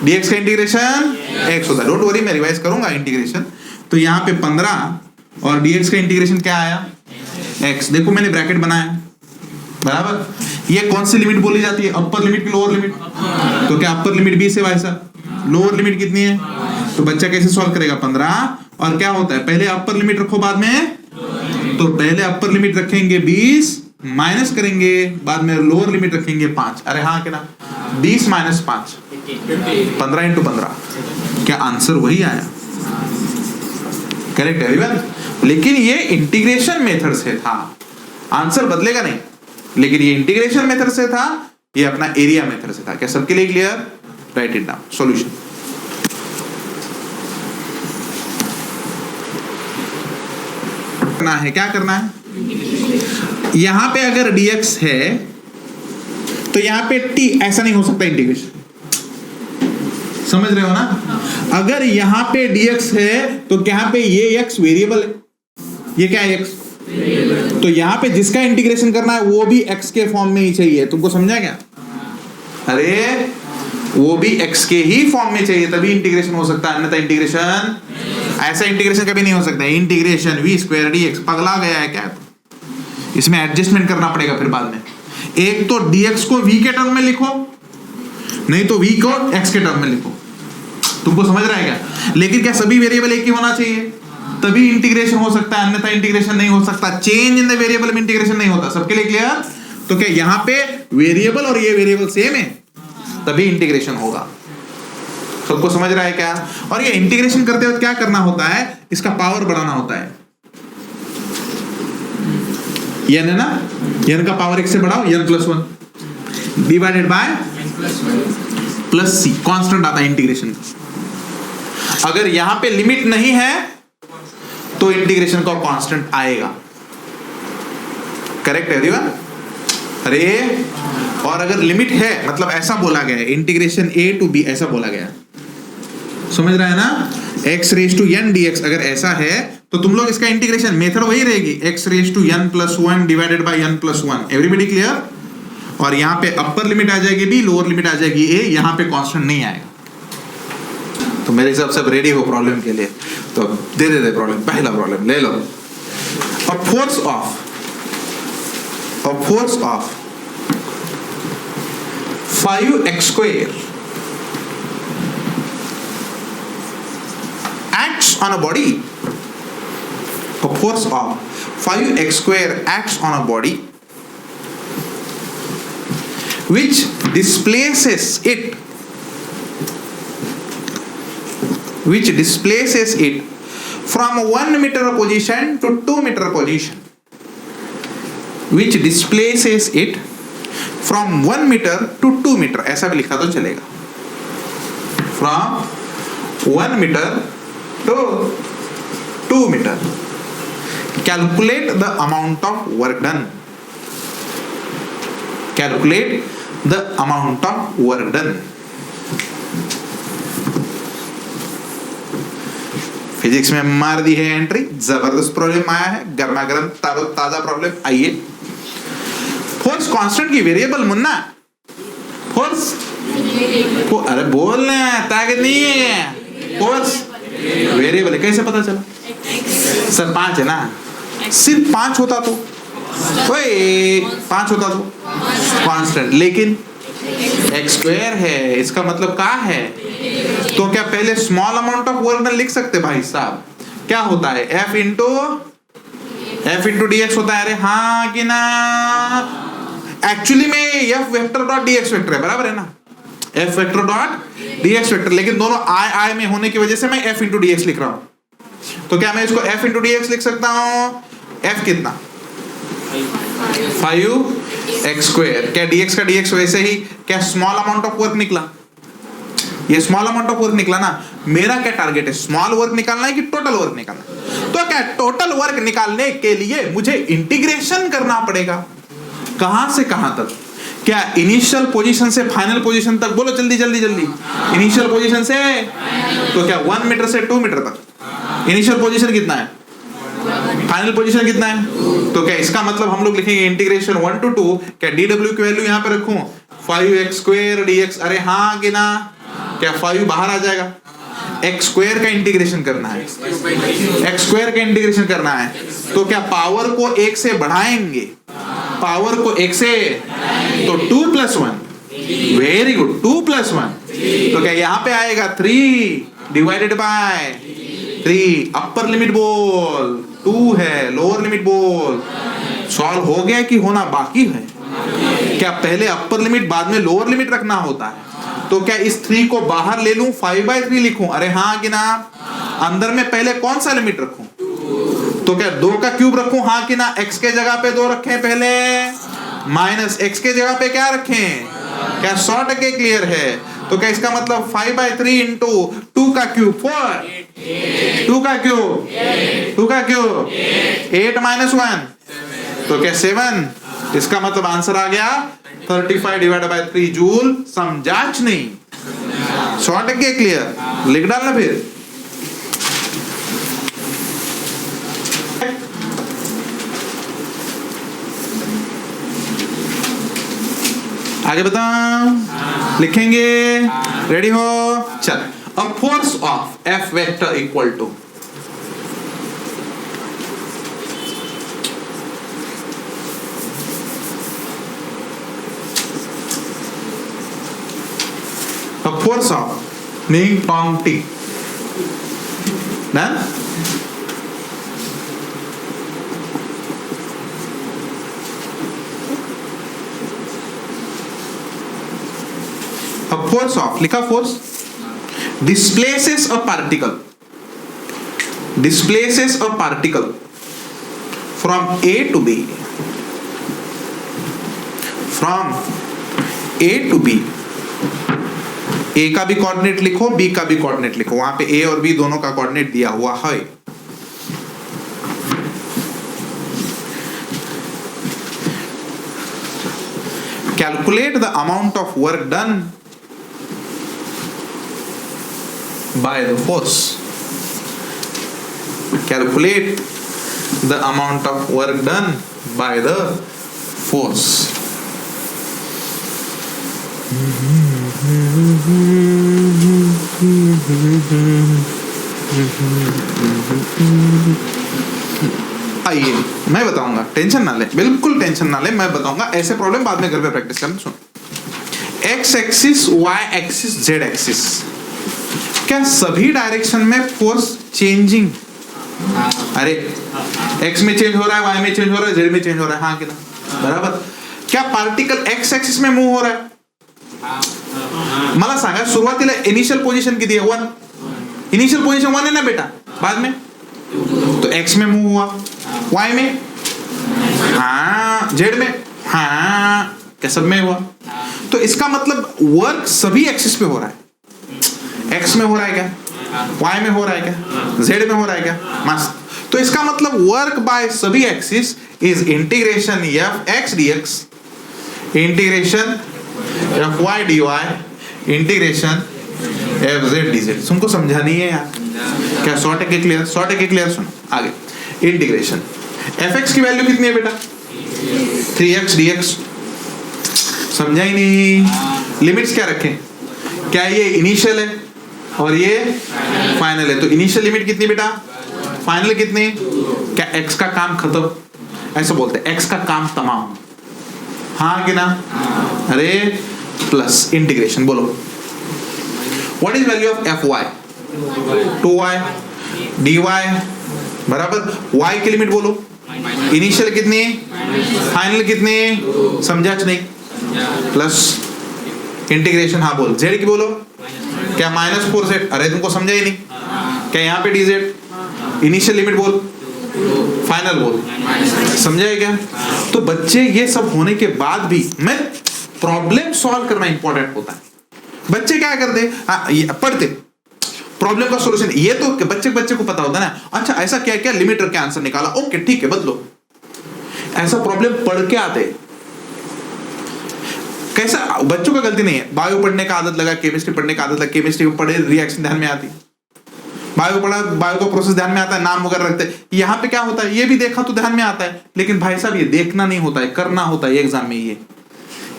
dx का इंटीग्रेशन x होता है। डोंट वरी, मैं रिवाइज करूंगा इंटीग्रेशन। तो यहाँ पे 15 और dx का इंटीग्रेशन क्या आया? x। देखो मैंने ब्रैकेट बनाया, बराबर। ये कौन सी लिमिट बोली जाती है? अपर लिमिट की लोअर लिमिट? तो क्या अपर लिमिट 20 है भाई साहब? लोअर लिमिट कितनी है? तो बच्चा कैसे सॉल्व करेगा? 15। और क्या होता है, पहले अपर लिमिट रखो बाद में, तो पहले अपर लिमिट रखेंगे 20, माइनस करेंगे, बाद में लोअर लिमिट रखेंगे 5। अरे हाँ कि ना? 20 माइनस 5 15 इंटू 15। क्या आंसर वही आया? Correct everyone. लेकिन ये इंटीग्रेशन मेथड से था, आंसर बदलेगा नहीं, लेकिन ये इंटीग्रेशन मेथड से था, ये अपना एरिया मेथड से था। क्या सबके लिए clear? Right it down. Solution करना है। क्या करना है? यहां पे अगर dx है तो यहां पे t, ऐसा नहीं हो सकता इंटीग्रेशन, समझ रहे हो ना? अगर यहां पे dx है तो यहां पे ये x वेरिएबल है, ये क्या है? x। तो यहां पे जिसका इंटीग्रेशन करना है वो भी x के फॉर्म में ही चाहिए। तुमको समझा क्या? अरे वो भी x के ही फॉर्म में चाहिए, तभी इंटीग्रेशन हो सकता है, अन्यथा इंटीग्रेशन, ऐसा इंटीग्रेशन कभी नहीं हो सकता। इंटीग्रेशन v स्क्वायर dx, पगला गया है क्या? इसमें एडजस्टमेंट करना पड़ेगा फिर बाद में। एक तो dx को v के टर्म में लिखो, नहीं तो v को x के टर्म में लिखो। तुमको समझ रहा है क्या? लेकिन क्या सभी वेरिएबल एक ही होना चाहिए? तभी इंटीग्रेशन हो सकता है, अन्यथा इंटीग्रेशन नहीं हो सकता। चेंज इन द वेरिएबल में इंटीग्रेशन नहीं होता। सबके लिए क्लियर? तो क्या यहाँ पे वेरिएबल और ये वेरिएबल सेम है, तभी इंटीग्रेशन होगा। सबको समझ रहा है क्या? और ये इंटीग्रेशन करते वक्त क्या करना होता है? इसका पावर बढ़ाना होता है। n है ना? n का पावर 1 से बढ़ाओ, n+1 divided by plus c, constant आता है इंटीग्रेशन का। अगर यहां पे लिमिट नहीं है तो इंटीग्रेशन का कांस्टेंट आएगा। करेक्ट है एवरीवन? अरे और अगर लिमिट है, मतलब ऐसा बोला गया है इंटीग्रेशन a टू b, ऐसा बोला गया, समझ रहा है ना? x raise to n dx अगर ऐसा है तो तुम लोग इसका इंटीग्रेशन मेथड वही रहेगी, x raise to n plus 1 divided by n plus 1। Everybody clear? और यहाँ पे अपर लिमिट आ जाएगी b, लोअर लिमिट आ जाएगी a, यहाँ पे कांस्टेंट नहीं आएगा। तो मेरे हिसाब से अब रेडी हो प्रॉब्लम के लिए, तो दे दे प्रॉब्लम, पहला प्रॉब्लम ले लो। और force of 5x square acts on a body. A force of 5x square acts on a body which displaces it from 1 meter position to 2 meter position. Which displaces it from 1 meter to 2 meter, ऐसा भी लिखा तो चलेगा। From 1 meter to 2 meter. Calculate the amount of work done. Calculate the amount of work done. Physics में मार दी है entry, जबरदस्त problem आया है, गर्मा गर्म ताजा प्रॉब्लम। आइए, फोर्स कांस्टेंट की वेरिएबल मुन्ना, फोर्स अरे बोलना ताकत नहीं है, फोर्स वेरिएबल है, कैसे पता चला? सर 5 है ना, सिर्फ 5 होता तो 5 होता तो कांस्टेंट, लेकिन x स्क्वायर है, इसका मतलब क्या है? तो क्या पहले small amount of work done लिख सकते भाई साहब? क्या होता है? f इंटू dx होता है। अरे हाँ कि ना? एक्चुअली में f vector dot dx vector है, बराबर है ना? f vector dot dx vector, लेकिन दोनों I में होने की वजह से मैं f इंटू dx लिख रहा हूं। तो क्या मैं इसको f इंटू dx लिख सकता हूं? f कितना? 5x square. क्या dx का dx वैसे ही क्या स्मॉल अमाउंट ऑफ वर्क निकला? ये स्मॉल अमाउंट ऑफ वर्क निकला ना। मेरा क्या टारगेट है? स्मॉल वर्क निकालना है कि टोटल वर्क निकालना? तो क्या टोटल वर्क निकालने के लिए मुझे इंटीग्रेशन करना पड़ेगा। कहां से कहां तक? क्या इनिशियल पोजीशन से फाइनल पोजीशन तक? बोलो जल्दी जल्दी जल्दी। इनिशियल पोजीशन से तो क्या 1 मीटर से 2 मीटर तक। इनिशियल पोजीशन कितना है? फाइनल पोजीशन कितना है? तो क्या इसका मतलब हम लोग लिखेंगे इंटीग्रेशन 1 to 2। क्या dw की वैल्यू यहां पे रखूं? 5x square dx। अरे हाँ कि ना? क्या 5 बाहर आ जाएगा? x स्क्वायर का इंटीग्रेशन करना है, x स्क्वायर का इंटीग्रेशन करना है। तो क्या पावर को 1 से बढ़ाएंगे? पावर को 1 से, तो 2 + 1। Very good, 2 + 1। तो क्या यहां पे आएगा 3 डिवाइडेड बाय 3। अपर लिमिट बोल 2 है, लोअर लिमिट बोल। सॉल्व हो गया कि होना बाकी है? क्या पहले अपर लिमिट बाद में लोअर लिमिट रखना होता है? तो क्या इस 3 को बाहर ले लूं, 5/3 लिखूं? अरे हाँ कि ना? अंदर में पहले कौन सा लिमिट रखूं? तो क्या 2 का क्यूब रखूं? हाँ कि ना? x के जगह पे 2 रखें पहले, माइनस x के जगह पे क्या रखें? क्या 100% क्लियर है? तो क्या इसका मतलब 5/3 इंटू 2 का क्यूब 4, 2 का क्यूब 8 - 1, तो क्या 7। इसका मतलब आंसर आ गया 35 डिवाइडेड बाय 3 जूल। समझाच नहीं? 100% क्लियर। लिख डालना फिर। आगे बताओ, लिखेंगे? रेडी हो? चल। A force of F vector equal to a force of Ning Tong T. Done? A force of, लिखा force, displaces a particle from A to B, from A to B। ए का भी कोऑर्डिनेट लिखो, B का भी coordinate लिखो, वहां पे ए और बी दोनों का कोऑर्डिनेट दिया हुआ है। Calculate the amount of work done by the force. Calculate the amount of work done by the force. आइए मैं बताऊंगा, टेंशन ना ले, बिल्कुल टेंशन ना ले, मैं बताऊंगा। ऐसे प्रॉब्लम बाद में घर पे प्रैक्टिस करना। सुन, X axis, Y axis, Z axis, क्या सभी डायरेक्शन में फोर्स चेंजिंग? अरे एक्स में चेंज हो रहा है, वाई में चेंज हो रहा है, जेड में चेंज हो रहा है, हाँ कि ना? बराबर। क्या पार्टिकल एक्स एक्सिस में मूव हो रहा है? मला सांगा, सुरुवातीला इनिशियल पोजीशन किती आहे? 1। इनिशियल पोजीशन 1 है ना बेटा, बाद में तो एक्स में मूव हुआ, वाई में हाँ, जेड में हाँ, क्या सब में हुआ? तो इसका मतलब वर्क सभी एक्सिस पे हो रहा है। एक्स में हो रहा है क्या? वाई में हो रहा है क्या? जेड में हो रहा है क्या? मस्त। तो इसका मतलब वर्क बाय सभी axis is integration F X D X, integration F Y D Y, integration F Z D Z. तुमको समझा नहीं है यार? क्या 100% क्लियर? 100% क्लियर। सुनो आगे, इंटीग्रेशन एफ एक्स की वैल्यू कितनी है बेटा? 3x dx। समझा ही नहीं? लिमिट्स क्या रखें? क्या ये इनिशियल है और ये फाइनल है? तो इनिशियल लिमिट कितनी बेटा? फाइनल कितनी? क्या x का काम खत्म? ऐसा बोलते हैं, x का काम तमाम, हाँ कि ना? अरे प्लस इंटीग्रेशन बोलो, what is value of F Y? 2y dy बराबर y की लिमिट बोलो, इनिशियल कितनी, फाइनल कितनी? समझा नहीं? प्लस इंटीग्रेशन, हाँ बोल, z की बोलो, क्या -4z? अरे तुमको समझा ही नहीं? क्या यहाँ पे dz, इनिशियल लिमिट बोल, फाइनल बोल, समझा है क्या? तो बच्चे ये सब होने के बाद भी मैं प्रॉब्लम सॉल्व करना इंपॉर्टेंट होता है। बच्चे क्या करते? पढ़ते प्रॉब्लम का सॉल्यूशन, ये तो बच्चे को पता होता है ना, अच्छा ऐसा क्या क्या लिमिट रख के आंसर निकाला, ओके ठीक है बदलो। ऐसा प्रॉब्लम पढ़ के आते। कैसा? बच्चों का गलती नहीं है, बायो पढ़ने का आदत लगा, केमिस्ट्री पढ़ने का आदत लगा, केमिस्ट्री पढ़े रिएक्शन ध्यान में आती, बायो पढ़ा, बायो का प्रोसेस ध्यान में आता है, नाम वगैरह रखते हैं। यहाँ पे क्या होता है? ये भी देखा तो ध्यान में आता है, लेकिन भाई साहब ये देखना नहीं होता है, करना होता है एग्जाम में। ये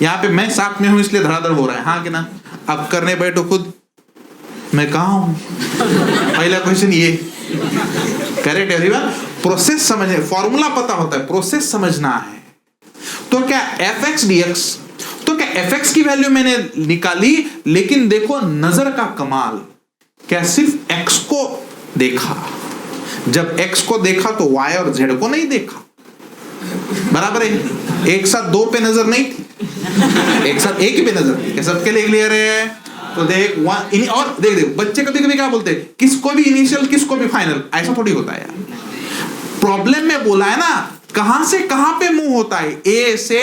यहाँ पे मैं साथ में हूं इसलिए धड़ाधड़ हो रहा है, हाँ कि ना? अब करने बैठो खुद, मैं कहा हूं? पहला क्वेश्चन ये करेक्ट एवरीवन। प्रोसेस समझने, फॉर्मूला पता होता है, प्रोसेस समझना है। तो क्या एफ एक्स डी एक्स, तो क्या एफ एक्स की वैल्यू मैंने निकाली, लेकिन देखो नजर का कमाल, क्या सिर्फ एक्स को देखा? जब एक्स को देखा तो वाई और जेड को नहीं देखा, बराबर है? एक साथ दो पे नजर नहीं थी, एक साथ एक ही पे नजर थी। क्या सबके लिए क्लियर है? तो देख वन और देख बच्चे कभी कभी क्या बोलते हैं, किसको भी इनिशियल किसको भी फाइनल, ऐसा थोड़ी होता है यार। प्रॉब्लम में बोला है ना, कहां से कहां पे मूव होता है? ए से,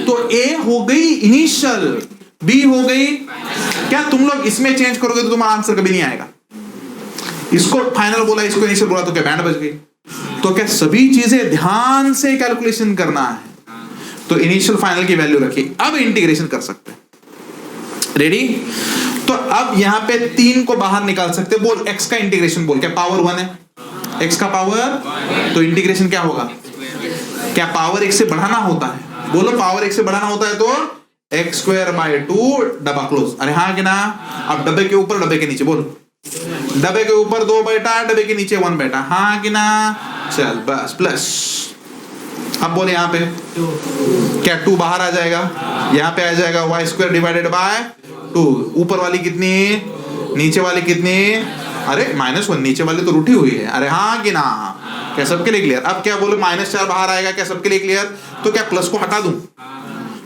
तो ए हो गई इनिशियल, बी हो गई, क्या तुम लोग इसमें चेंज करोगे तो तुम्हारा आंसर कभी नहीं आएगा। इसको फाइनल बोला, इसको इनिशियल बोला, तो क्या बैंड बज गई? तो क्या सभी चीजें ध्यान से कैलकुलेशन करना है। तो इनिशियल फाइनल की वैल्यू रखी, अब इंटीग्रेशन कर सकते हैं। रेडी? तो अब यहां पे 3 को बाहर निकाल सकते। बोल x का इंटीग्रेशन बोल, क्या पावर 1 है? x का पावर, तो इंटीग्रेशन क्या होगा? क्या पावर 1 से बढ़ाना होता है? बोलो पावर 1 से बढ़ाना होता है तो x²/2 डबा क्लोज। अरे हाँ कि ना? अब डब्बे के ऊपर डब्बे के नीचे बोल, डब्बे के ऊपर 2 बेटा, डब्बे के नीचे 1 बेटा, हाँ कि ना? चल बस प्लस। अब बोले यहाँ पे क्या 2 बाहर आ जाएगा, यहाँ पे आ जाएगा y²/2। ऊपर वाली कितनी, नीचे वाली कितनी? अरे -1, नीचे वाली तो रूठी हुई है। अरे हाँ कि ना? क्या सबके लिए क्लियर? अब क्या बोलो -4 बाहर आएगा, क्या सबके लिए क्लियर? तो क्या प्लस को हटा दूं?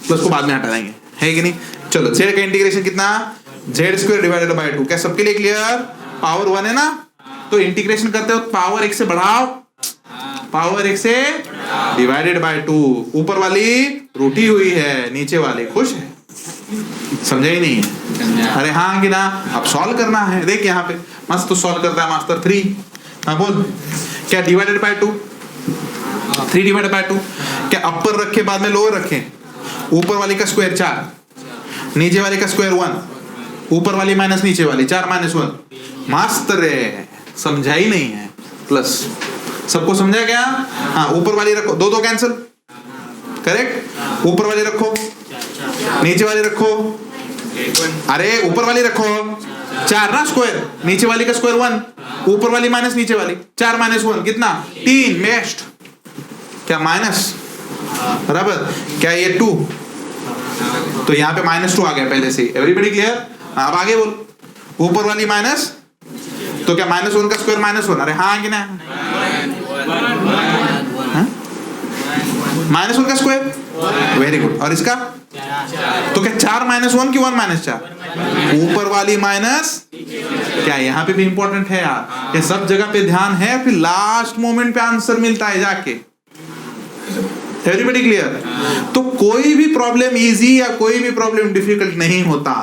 प्लस को बाद में हटा देंगे, है कि नहीं? चलो z का इंटीग्रेशन कितना? z²/2। क्या सबके लिए क्लियर? पावर 1 है ना, तो इंटीग्रेशन करते हो पावर 1 से बढ़ाओ, पावर 1 से /2। ऊपर वाली रूठी हुई है, नीचे वाली खुश है। समझा ही नहीं है? अरे हाँ कि ना? अब सॉल्व करना है। देख यहाँ पे मस्त तो सॉल्व करता है मास्टर 3। हाँ बोल, क्या /2? 3/2। क्या अपर रखे बाद में लोअर रखें? ऊपर वाली का स्क्वायर 4, नीचे वाली का स्क्वायर 1, ऊपर वाली माइनस नीचे वाली 4 - 1, मस्त रे, समझा ही नहीं है। प्लस सबको समझा क्या? हाँ, ऊपर वाली रखो, दो कैंसिल, करेक्ट। ऊपर वाली रखो, नीचे वाली रखो, अरे ऊपर वाली रखो 4 ना स्क्वायर, नीचे वाली का स्क्वायर 1, ऊपर वाली माइनस नीचे वाली, 4 - 1 कितना? 3। नेक्स्ट क्या? माइनस, बराबर क्या? ये 2, तो यहाँ पे -2 आ गया पहले से। Everybody clear? अब आगे बोल। ऊपर वाली माइनस, तो क्या -1 का स्क्वायर -1? अरे हाँ कि ना? -1 का स्क्वायर, वेरी गुड। और इसका तो क्या 4 - 1 की 1 - 4? ऊपर वाली माइनस क्या? यहाँ पे भी इंपॉर्टेंट है यार, ये सब जगह पे ध्यान है, फिर लास्ट मोमेंट पे आंसर मिलता है जाके। Everybody clear? तो कोई भी प्रॉब्लम इजी या कोई भी प्रॉब्लम डिफिकल्ट नहीं होता।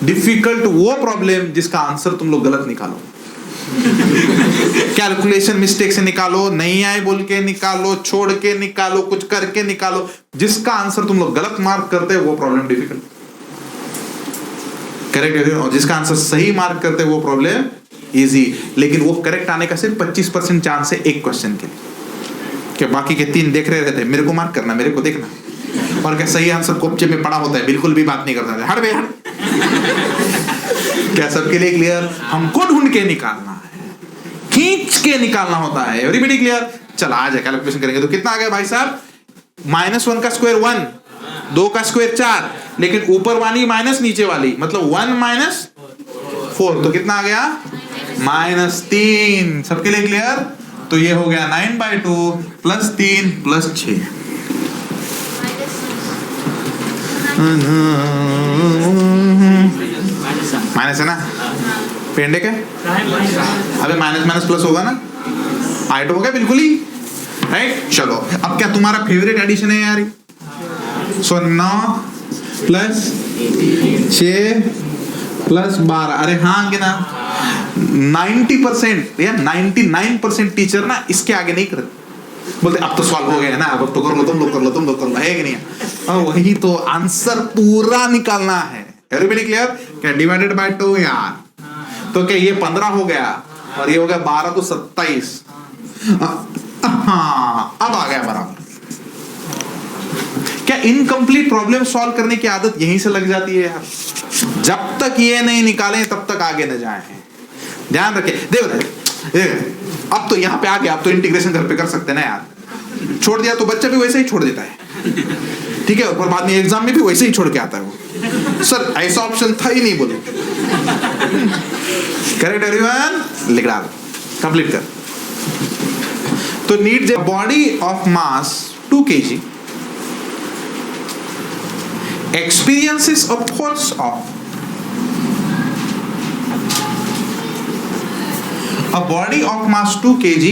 डिफिकल्ट वो प्रॉब्लम जिसका आंसर तुम लोग गलत निकालो, कैलकुलेशन मिस्टेक से निकालो, नहीं आए बोल के निकालो, छोड़ के निकालो, कुछ करके निकालो, जिसका आंसर तुम लोग गलत मार्क करते हैं वो प्रॉब्लम डिफिकल्ट, करेक्ट। और जिसका आंसर सही मार्क करते हैं वो प्रॉब्लम इजी। लेकिन वो करेक्ट आने का सिर्फ 25% चांस है एक क्वेश्चन के लिए, कि बाकी के 3 देख रहे रहते, मेरे को मार्क करना, मेरे को देखना। और क्या सही आंसर कोपचे में पड़ा होता है, बिल्कुल भी बात नहीं करता, हट बे हट। क्या सबके लिए क्लियर? हमको ढूंढ के निकालना है, खींच के निकालना होता है। Everybody clear? चल आ जाए, कैलकुलेशन करेंगे तो कितना आ गया भाई साहब? -1 का स्क्वायर 1, 2 का स्क्वायर 4, लेकिन ऊपर वाली माइनस नीचे वाली, मतलब 1 - 4, तो कितना आ गया? -3। सबके लिए क्लियर? तो ये हो गया 9/2 + 3 + 6। माइनस है ना? पेंडे के अबे माइनस प्लस होगा ना? आइट हो गया बिल्कुल ही, राइट। चलो अब क्या तुम्हारा फेवरेट एडिशन है यार? सो 9 + 6 + 12, अरे हाँ कि ना? 90% या 99% टीचर ना इसके आगे नहीं करते, बोलते अब तो सॉल्व हो गया ना, अब तो कर लो, तुम लोग कर लो, तुम लोग कर लो, है कि नहीं? और वही तो आंसर पूरा निकालना है। Everybody clear? क्या डिवाइडेड बाय 2 यार, तो क्या ये 15 हो गया और ये हो गया 12, तो 27। हाँ अब आ गया बराबर। क्या इनकम्प्लीट प्रॉब्लम सॉल्व करने की आदत यहीं से लग जाती है यार? जब तक ये नहीं निकालें तब तक आगे न जाए। ध्यान रखें। देखो अब तो यहाँ पे आ गया, अब तो इंटीग्रेशन घर पे कर सकते हैं ना यार। छोड़ दिया तो बच्चा भी वैसे ही छोड़ देता है, ठीक है, और बाद में एग्जाम में भी वैसे ही छोड़ के आता है वो, सर ऐसा ऑप्शन था ही नहीं, बोले। Correct everyone? लिख डाल, कंप्लीट कर। तो need the body of mass 2 kg experiences a force of a body of mass 2 kg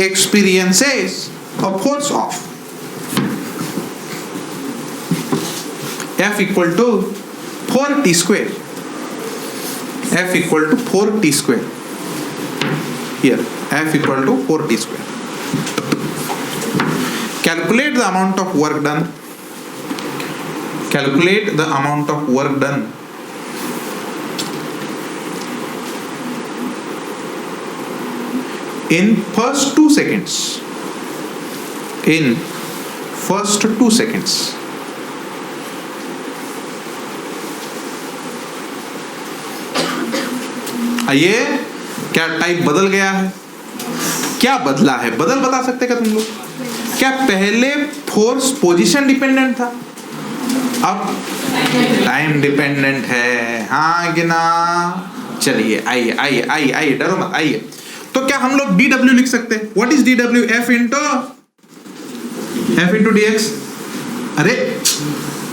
experiences a force of F equal to 4t square. F equal to 4t square. Here F equal to 4t square. Calculate the amount of work done. Calculate the amount of work done in first 2 seconds. In first 2 seconds. ये क्या type बदल गया है? क्या बदला है? बता सकते क्या तुम लोग? क्या पहले फोर्स पोजीशन डिपेंडेंट था, अब टाइम डिपेंडेंट है? हाँ कि ना? चलिए आइए आइए आइए आइए, डरो मत, आइए। तो क्या हम लोग dw लिख सकते हैं? What is dw? F into dx। अरे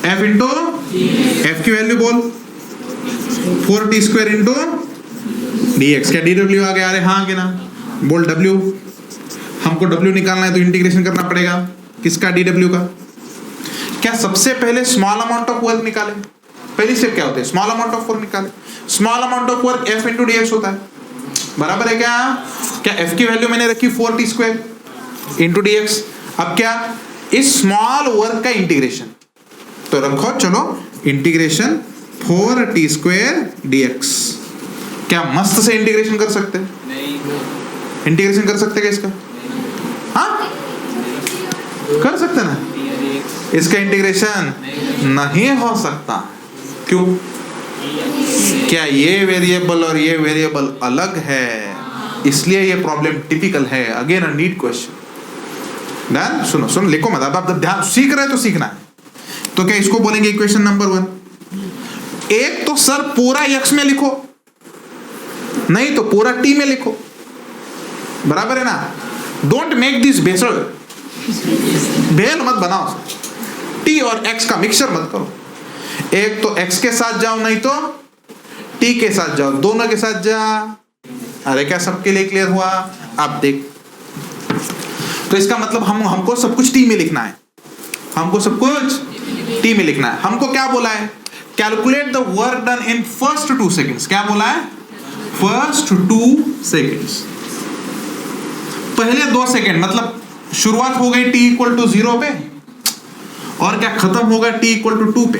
F into F की वैल्यू बोल, 4t square into dx। क्या dw आ गया? अरे हाँ कि ना? बोल w। हमको w निकालना है तो इंटीग्रेशन करना पड़ेगा किसका? dw का। क्या सबसे पहले स्मॉल अमाउंट ऑफ वर्क निकालें? पहली स्टेप क्या होती है? स्मॉल अमाउंट ऑफ वर्क निकालें। Small amount of work F into dx होता है, बराबर है क्या? क्या F की वैल्यू मैंने रखी 4t square into dx। अब क्या इस स्मॉल वर्क का इंटीग्रेशन तो रखो, चलो इंटीग्रेशन 4t square dx क्या मस्त से इंटीग्रेशन कर सकते हैं? इंटीग्रेशन कर सकते क्या इसका? हाँ, कर सकते ना। इसका इंटीग्रेशन नहीं हो सकता। क्यों? क्या ये वेरिएबल और ये वेरिएबल अलग है, इसलिए ये प्रॉब्लम टिपिकल है। Again a need question. Done? सुनो लिखो मत, आप ध्यान सीख रहे तो सीखना है। तो क्या इसको बोलेंगे इक्वेशन नंबर 1। एक तो सर पूरा x में लिखो, नहीं तो पूरा t में लिखो, बराबर है ना। डोंट मेक दिस बेसल, बेल मत बनाओ, t और x का मिक्सचर मत करो। एक तो x के साथ जाओ, नहीं तो t के साथ जाओ, दोनों के साथ जा। अरे क्या सबके लिए क्लियर हुआ? आप देख, तो इसका मतलब हमको सब कुछ t में लिखना है, हमको सब कुछ t में लिखना है। हमको क्या बोला है? Calculate the work done in first 2 seconds. क्या बोला है? फर्स्ट 2 सेकेंड्स, पहले 2 सेकेंड, मतलब शुरुआत हो गई t इक्वल टू 0 पे, और क्या खत्म होगा t इक्वल टू 2 पे।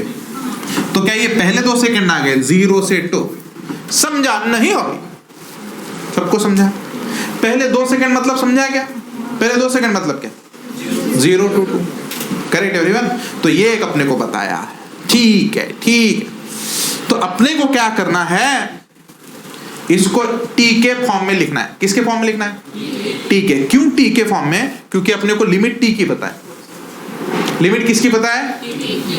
तो क्या ये पहले 2 सेकेंड आ गए 0 से 2? समझा नहीं? होगी सबको समझा? पहले 2 सेकेंड मतलब समझा क्या? पहले 2 सेकेंड मतलब क्या? 0 to 2। Correct everyone? तो ये एक अपने को बताया है। ठीक है, ठीक है। तो अपने को क्या करना है? इसको t के फॉर्म में लिखना है। किसके फॉर्म में लिखना है? t के। क्यों t के फॉर्म में? क्योंकि अपने को लिमिट t की पता है। लिमिट किसकी पता है?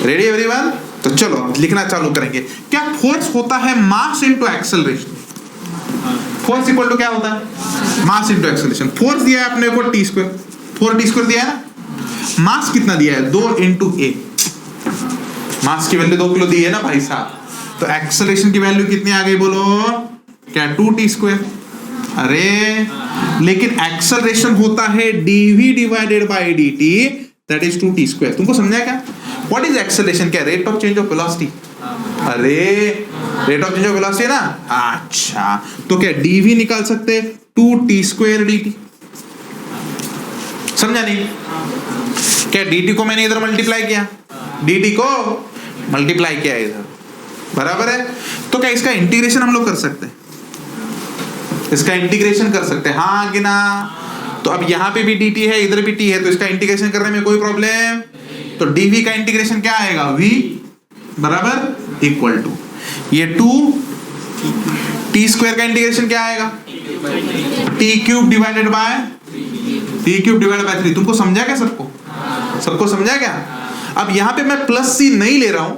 Ready everyone? तो चलो लिखना चालू करेंगे। क्या फोर्स होता है mass into acceleration. Force equal to क्या होता है? Mass into acceleration. फोर्स दिया है अपने को t², 4t² दिया है ना। मास कितना दिया है? 2 into a। मास की वैल्यू 2 किलो दी है ना भाई साहब। तो एक्सेलरेशन की वैल्यू कितनी आ गई बोलो? क्या? 2t²। अरे लेकिन एक्सेलरेशन होता है dv divided by dt, that is 2t²। तुमको समझा क्या? What is acceleration? क्या? Rate of change of velocity. अरे rate of change of velocity है ना। अच्छा, तो क्या dv निकाल सकते? 2t² dt। समझा नहीं? क्या dt को मैंने इधर मल्टीप्लाई किया, dt को मल्टीप्लाई किया इधर, बराबर है। तो क्या इसका इंटीग्रेशन हम लोग कर सकते हैं? इसका इंटीग्रेशन कर सकते हैं, हाँ कि ना? तो अब यहां पे भी dt है, इधर भी t है, तो इसका इंटीग्रेशन करने में कोई प्रॉब्लम? तो dv का इंटीग्रेशन क्या आएगा? v बराबर इक्वल टू ये 2t² का इंटीग्रेशन क्या आएगा? t³ divided by 3। तुमको समझा क्या? सबको समझा क्या? अब यहां पे मैं प्लस c नहीं ले रहा हूं।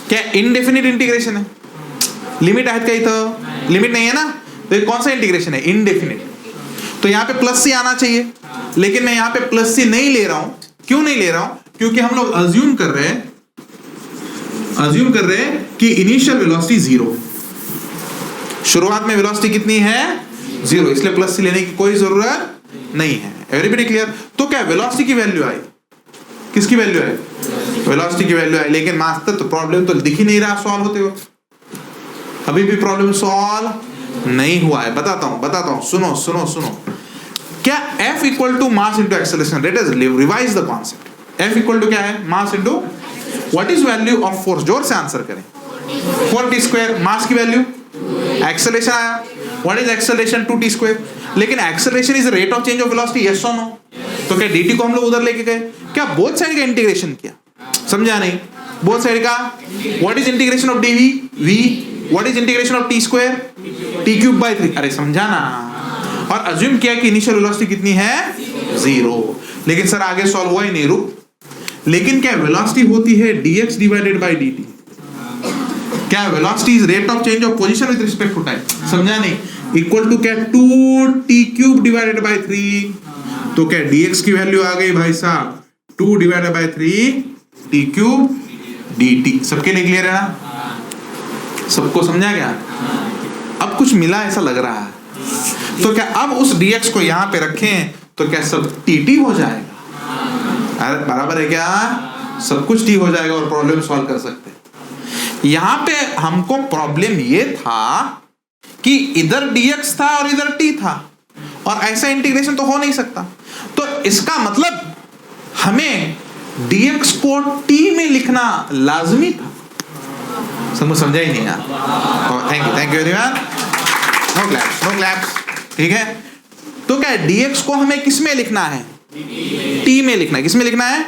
क्या इनडेफिनिट इंटीग्रेशन है? लिमिट है क्या? तो लिमिट नहीं है ना, तो ये कौन सा इंटीग्रेशन है? इनडेफिनिट। तो यहां पे प्लस c आना चाहिए, लेकिन मैं यहां पे प्लस c नहीं ले रहा हूं। क्यों नहीं ले रहा हूं? क्योंकि हम लोग अज्यूम कर रहे हैं कि इनिशियल वेलोसिटी 0, शुरुआत में वेलोसिटी कितनी है? 0, इसलिए प्लस c लेने की कोई जरूरत नहीं है। Everybody clear? तो क्या वेलोसिटी की वैल्यू आई? किसकी वैल्यू आई? वेलोसिटी की वैल्यू आई, लेकिन मास्टर तो प्रॉब्लम तो दिख ही नहीं रहा सॉल्व होते हुए। अभी भी प्रॉब्लम सॉल्व नहीं हुआ है। बताता हूं, सुनो। क्या F equal to mass into acceleration? Let us revise the concept. F equal to क्या है? Mass into what is value of force? जोर से आंसर करें। 4t²। मास की वैल्यू, एक्सेलरेशन आया, व्हाट इज एक्सेलरेशन? 2t²। लेकिन acceleration is rate of change of velocity, yes और नो? तो क्या dt को हम लोग उधर लेके गए? क्या बोथ साइड का इंटीग्रेशन किया? समझा नहीं? बोथ साइड का। What is integration of dv? v। What is integration of t²? t³/3। अरे समझा ना? और अज्यूम किया कि इनिशियल वेलोसिटी कितनी है? 0। लेकिन सर आगे सॉल्व हुआ ही नहीं, रुक। लेकिन क्या वेलोसिटी होती है dx डिवाइडेड बाय dt। क्या velocity is rate of change of position with respect to time. समझा नहीं? इक्वल टू क्या? 2t³ divided by 3। तो क्या dx की वैल्यू आ गई भाई साहब 2 डिवाइडेड बाय 3t³ dt। सबके लिए क्लियर है ना? सबको समझा क्या? अब कुछ मिला ऐसा लग रहा है। तो क्या अब उस dx को यहां पे रखें तो क्या सब tt हो जाएगा? अरे बराबर है क्या? सब कुछ t हो जाएगा और प्रॉब्लम सॉल्व कर सकते हैं। यहां पे हमको प्रॉब्लम ये था कि इधर dx था और इधर t था, और ऐसा इंटीग्रेशन तो हो नहीं सकता। तो इसका मतलब हमें dx को t में लिखना लाजमी था। समझा ही नहीं यार। Thank you everyone. No claps, no claps, ठीक है। तो क्या dx को हमें किस में लिखना है? t में लिखना है। किस में लिखना है?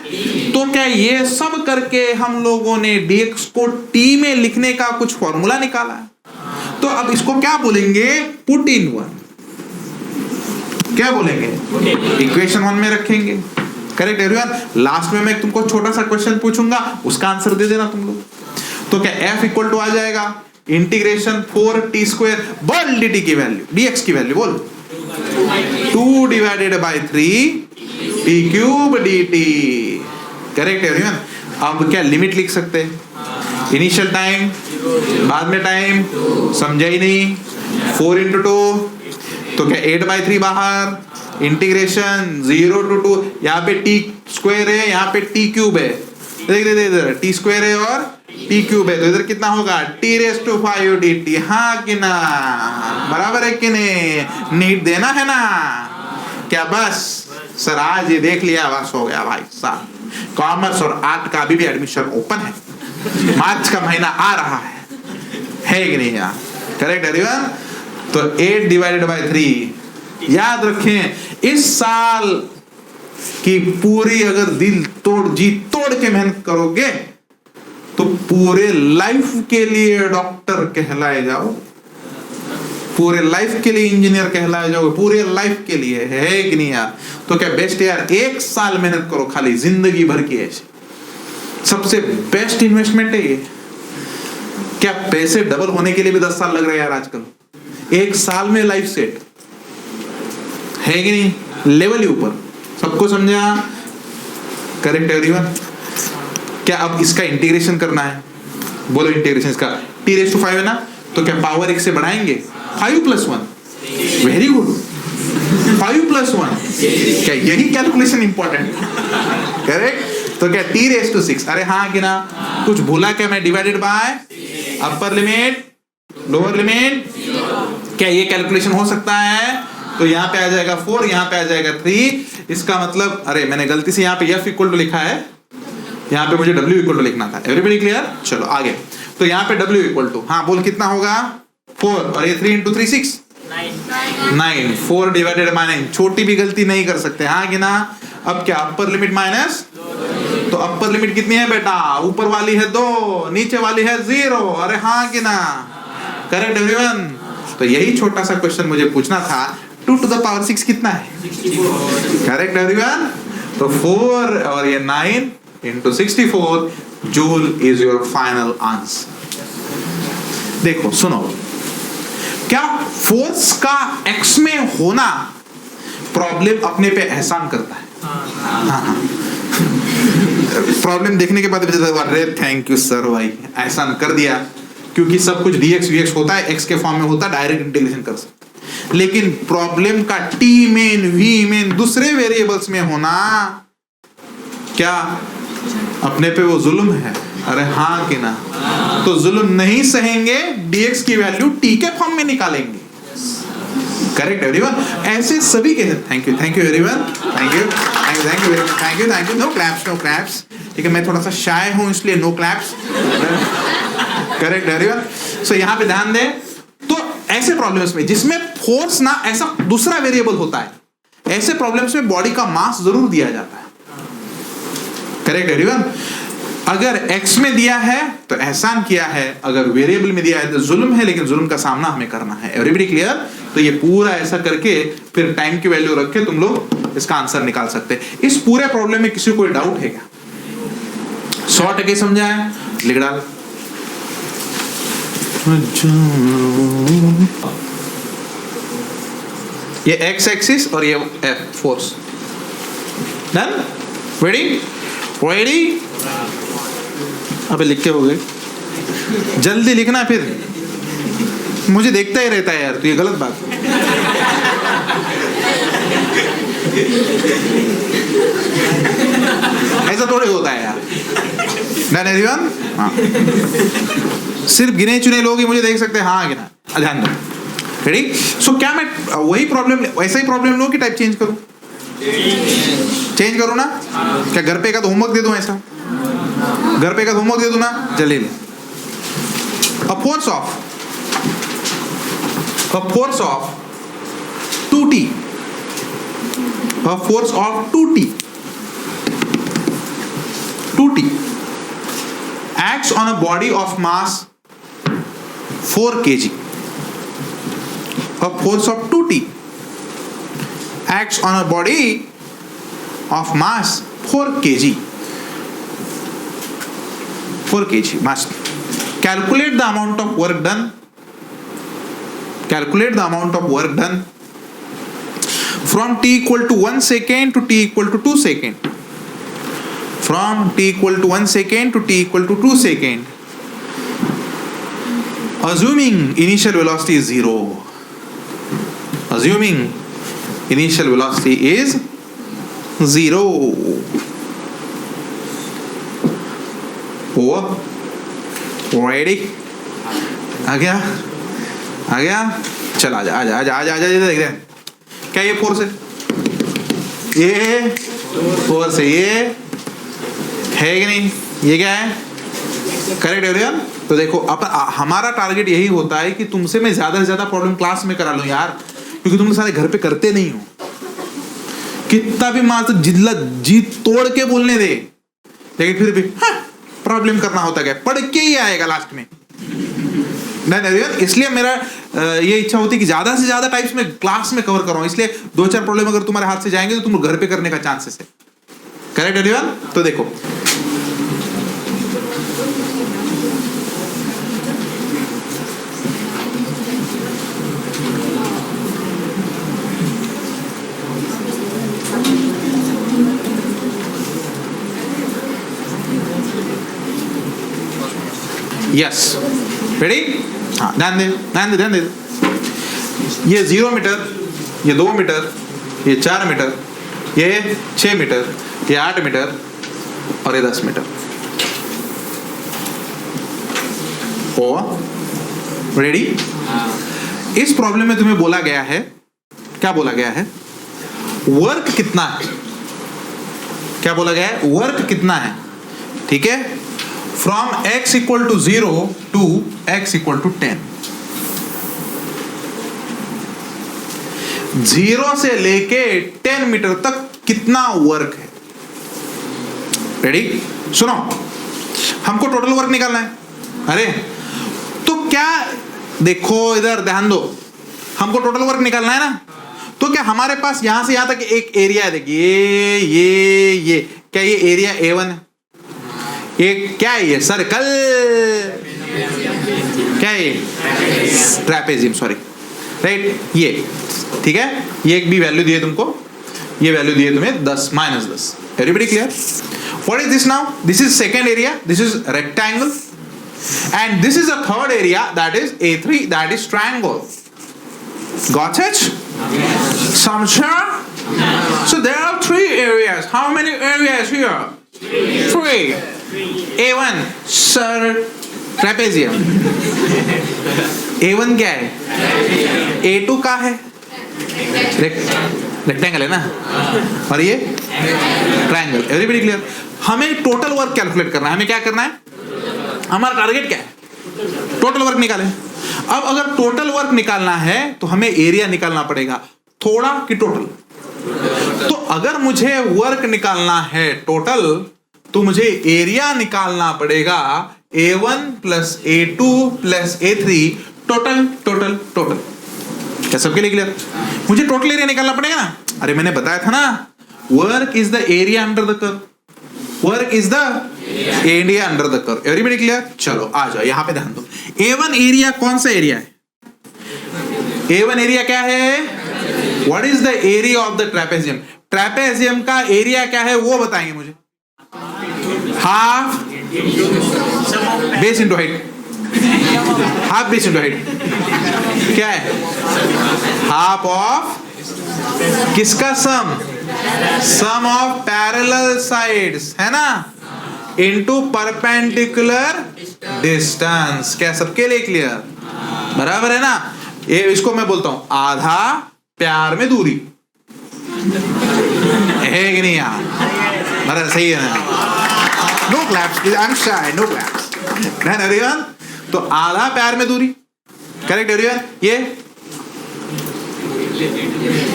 तो क्या ये सब करके हम लोगों ने dx को t में लिखने का कुछ फॉर्मूला निकाला है? तो अब इसको क्या बोलेंगे? Put in one. क्या बोलेंगे? इक्वेशन वन में रखेंगे। Correct everyone. लास्ट में मैं तुमको छोटा सा क्वेश्चन पूछूंगा, उसका आंसर दे देना तुम लोग। तो क्या f इक्वल टू आ जाएगा इंटीग्रेशन 4t स्क्वायर, बोल dt की वैल्यू, dx की वैल्यू बोल 2 divided by 3 t cube dt। Correct everyone. अब क्या लिमिट लिख सकते हैं? इनिशियल टाइम, बाद में टाइम, समझा ही नहीं। 4 into 2, तो क्या 8/3 बाहर, इंटीग्रेशन 0 to 2, यहाँ पे t स्क्वायर है, यहाँ पे t क्यूब है, देख इधर t स्क्वायर है और t क्यूब है, तो इधर कितना होगा? t⁵ dt। हाँ कि ना? बराबर है कि नहीं? नीट देना है ना? क्या बस सर आज ये देख लिया बस हो गया भाई साहब। कॉमर्स और आर्ट का अभी भी एडमिशन ओपन है, मार्च का महीना आ रहा है कि नहीं यार? Correct everyone. तो 8 डिवाइडेड बाय 3, याद रखें इस साल की पूरी अगर दिल तोड़ जी तोड़ के मेहनत करोगे तो पूरे लाइफ के लिए डॉक्टर कहलाए जाओ, पूरे लाइफ के लिए इंजीनियर कहलाए जाओगे, पूरे लाइफ के लिए, है कि नहीं यार? तो क्या बेस्ट यार, 1 साल मेहनत करो खाली, जिंदगी भर की ऐसी सबसे बेस्ट इन्वेस्टमेंट है ये। क्या पैसे डबल होने के लिए भी 10 साल लग रहे हैं यार आजकल, 1 साल में लाइफ सेट, है कि नहीं? लेवल ही ऊपर। सबको समझा? Correct everyone. क्या अब इसका इंटीग्रेशन करना है? बोलो इंटीग्रेशन इसका, t⁵ है ना, तो क्या पावर 1 से बढ़ाएंगे? 5 + 1, वेरी गुड, 5 + 1। क्या यही कैलकुलेशन इंपॉर्टेंट? करेक्ट। तो क्या t⁵, अरे हाँ कि ना? कुछ भूला क्या मैं? Divided by upper limit, lower limit, क्या ये कैलकुलेशन हो सकता है? तो यहाँ पे आ जाएगा 4, यहाँ पे आ जाएगा 3। इसका मतलब, अरे मैंने गलती से यहाँ पे f इक्वल टू लिखा है, यहाँ पे मुझे w इक्वल टू लिखना था। Everybody clear? चलो आगे। तो यहाँ पे w इक्वल टू, हाँ बोल कितना होगा? 4, और ये 3 × 3 6, 9। 4 डिवाइडेड बाय 9, छोटी भी गलती नहीं कर सकते, हाँ कि ना? अब क्या अपर लिमिट माइनस, तो अपर लिमिट कितनी है बेटा? ऊपर वाली है 2, नीचे वाली है 0, अरे हाँ कि ना? Correct everyone. तो यही छोटा सा क्वेश्चन मुझे पूछना था, 2 to the power 6 कितना है? Correct everyone. तो 4 और ये 9 into 64 joule is your final answer. देखो सुनो, क्या फोर्स का x में होना प्रॉब्लम अपने पे एहसान करता है? हाँ। प्रॉब्लम देखने के बाद अरे थैंक यू सर भाई एहसान कर दिया, क्योंकि सब कुछ dx vx होता है, x के फॉर्म में होता है, डायरेक्ट इंटीग्रेशन कर सकते। लेकिन प्रॉब्लम का t मेन v मेन दूसरे वेरिएबल्स में होना क्या अपने पे वो जुल्म है? अरे हाँ कि ना? तो जुल्म नहीं सहेंगे, dx की वैल्यू t के फॉर्म में निकालेंगे। Correct everyone. ऐसे सभी के, thank you everyone, thank you. No claps. ठीक है, मैं थोड़ा सा शाय हूं इसलिए no claps. Correct everyone. So यहाँ पे ध्यान दें, तो ऐसे प्रॉब्लम्स में जिसमें फोर्स ना ऐसा दूसरा वेरिएबल होता है, ऐसे प्रॉब्लम्स में बॉडी का मास जरूर दिया जाता है। Correct everyone. अगर x में दिया है तो एहसान किया है, अगर वेरिएबल में दिया है तो जुल्म है, लेकिन जुल्म का सामना हमें करना है। Everybody clear? तो ये पूरा ऐसा करके फिर टाइम की वैल्यू रख के तुम लोग इसका आंसर निकाल सकते हैं। इस पूरे प्रॉब्लम में किसी को कोई डाउट है क्या? 100% समझा है? लिख डाल। ये x एक्सिस और ये F फोर्स। डन? रेडी? अबे लिख के हो गए, जल्दी लिखना, फिर मुझे देखता ही रहता है यार, तो ये गलत बात। ऐसा थोड़े होता है यार। Done everyone? हाँ, सिर्फ गिने चुने लोग ही मुझे देख सकते हैं। हाँ गिना, ध्यान दो। रेडी? सो क्या मैं वही प्रॉब्लम, वैसा ही प्रॉब्लम लो कि टाइप चेंज करूं? चेंज करो ना? क्या घर पे का तो होमवर्क दे दूं? ऐसा घर पे का होमवर्क दे दूं ना? जल्दी ले। अ force of a force of 2t, a force of 2t acts on a body of mass 4 kg. A force of 2t acts on a body of mass 4 kg. 4 kg mass. Calculate the amount of work done. Calculate the amount of work done from t equal to 1 second to t equal to 2 second. From t equal to 1 second to t equal to 2 second. Assuming initial velocity is 0. Assuming initial velocity is 0. Over. Ready? आ गया? चल आजा देख रहे हैं क्या ये force है? ये फोर्स है, ये है कि नहीं? ये क्या है? Correct everyone? तो देखो हमारा टारगेट यही होता है कि तुमसे मैं ज्यादा से ज्यादा प्रॉब्लम क्लास में करा लूं यार, क्योंकि तुम सारे घर पे करते नहीं हो। कितना भी मात्र जिल्ला जीत तोड़ के बोलने दे, लेकिन फिर भी प्रॉब्लम करना होता है, पढ़ के ही आएगा लास्ट में। नहीं, इसलिए मेरा ये इच्छा होती है कि ज्यादा से ज्यादा टाइप्स में क्लास में कवर करो, इसलिए 2-4 प्रॉब्लम अगर तुम्हारे हाथ से जाएंगे तो तुम घर पे करने का चांसेस है। Correct everyone? तो देखो यस, रेडी? हाँ, ध्यान दे। ये 0 मीटर, ये 2 मीटर, ये 4 मीटर, ये 6 मीटर, ये 8 मीटर और ये 10 मीटर। ओ रेडी? इस प्रॉब्लम में तुम्हें बोला गया है, क्या बोला गया है? वर्क कितना है? क्या बोला गया है? वर्क कितना है? ठीक है, from x equal to 0 to x equal to 10। 0 से लेके 10 मीटर तक कितना वर्क है? रेडी? सुनो, हमको टोटल वर्क निकालना है। अरे तो क्या, देखो इधर ध्यान दो, हमको टोटल वर्क निकालना है ना, तो क्या हमारे पास यहां से यहां तक एक एरिया है, देखिए ये क्या ये एरिया A1 है? ये क्या है? ये सर्कल, क्या है? Trapezium, sorry, right? ये ठीक है, ये एक भी वैल्यू दिए तुमको, ये वैल्यू दिए तुम्हें 10 -10। Everybody clear? What is this now? This is second area, this is rectangle, and this is a third area, that is A3, that is triangle. Got it? Samsha? So there are 3 areas. How many areas here? 3. A1 sir, trapezium. A1 क्या है? A2 का है? Rectangle है ना, और ये triangle. Everybody clear? हमें total work calculate करना है। हमें क्या करना है? हमारा टारगेट क्या है? टोटल वर्क निकाले। अब अगर टोटल वर्क निकालना है तो हमें एरिया निकालना पड़ेगा, थोड़ा कि टोटल। तो अगर मुझे वर्क निकालना है टोटल, तो मुझे एरिया निकालना पड़ेगा A1 plus A2 plus A3, total total total. क्या सबके लिए क्लियर? मुझे टोटल एरिया निकालना पड़ेगा ना। अरे मैंने बताया था ना, work is the area under the curve, work is the area under the curve. Everybody clear? चलो आ जाओ, यहां पे ध्यान दो। A1 एरिया कौन सा एरिया है? A1 एरिया क्या है? What is the area of the trapezium? Trapezium का एरिया क्या है वो बताएंगे मुझे। Half base into height, half base into height क्या है? हाफ ऑफ किसका सम? सम ऑफ पैरेलल साइड्स, है ना, इनटू परपेंडिकुलर डिस्टेंस। क्या सबके लिए क्लियर? बराबर है ना? ये इसको मैं बोलता हूं आधा प्यार में दूरी, है कि नहीं यार? बराबर, सही है ना? No claps please, I am shy, no claps. Everyone, तो आधा प्यार में दूरी, करेक्ट एवरीवन? ये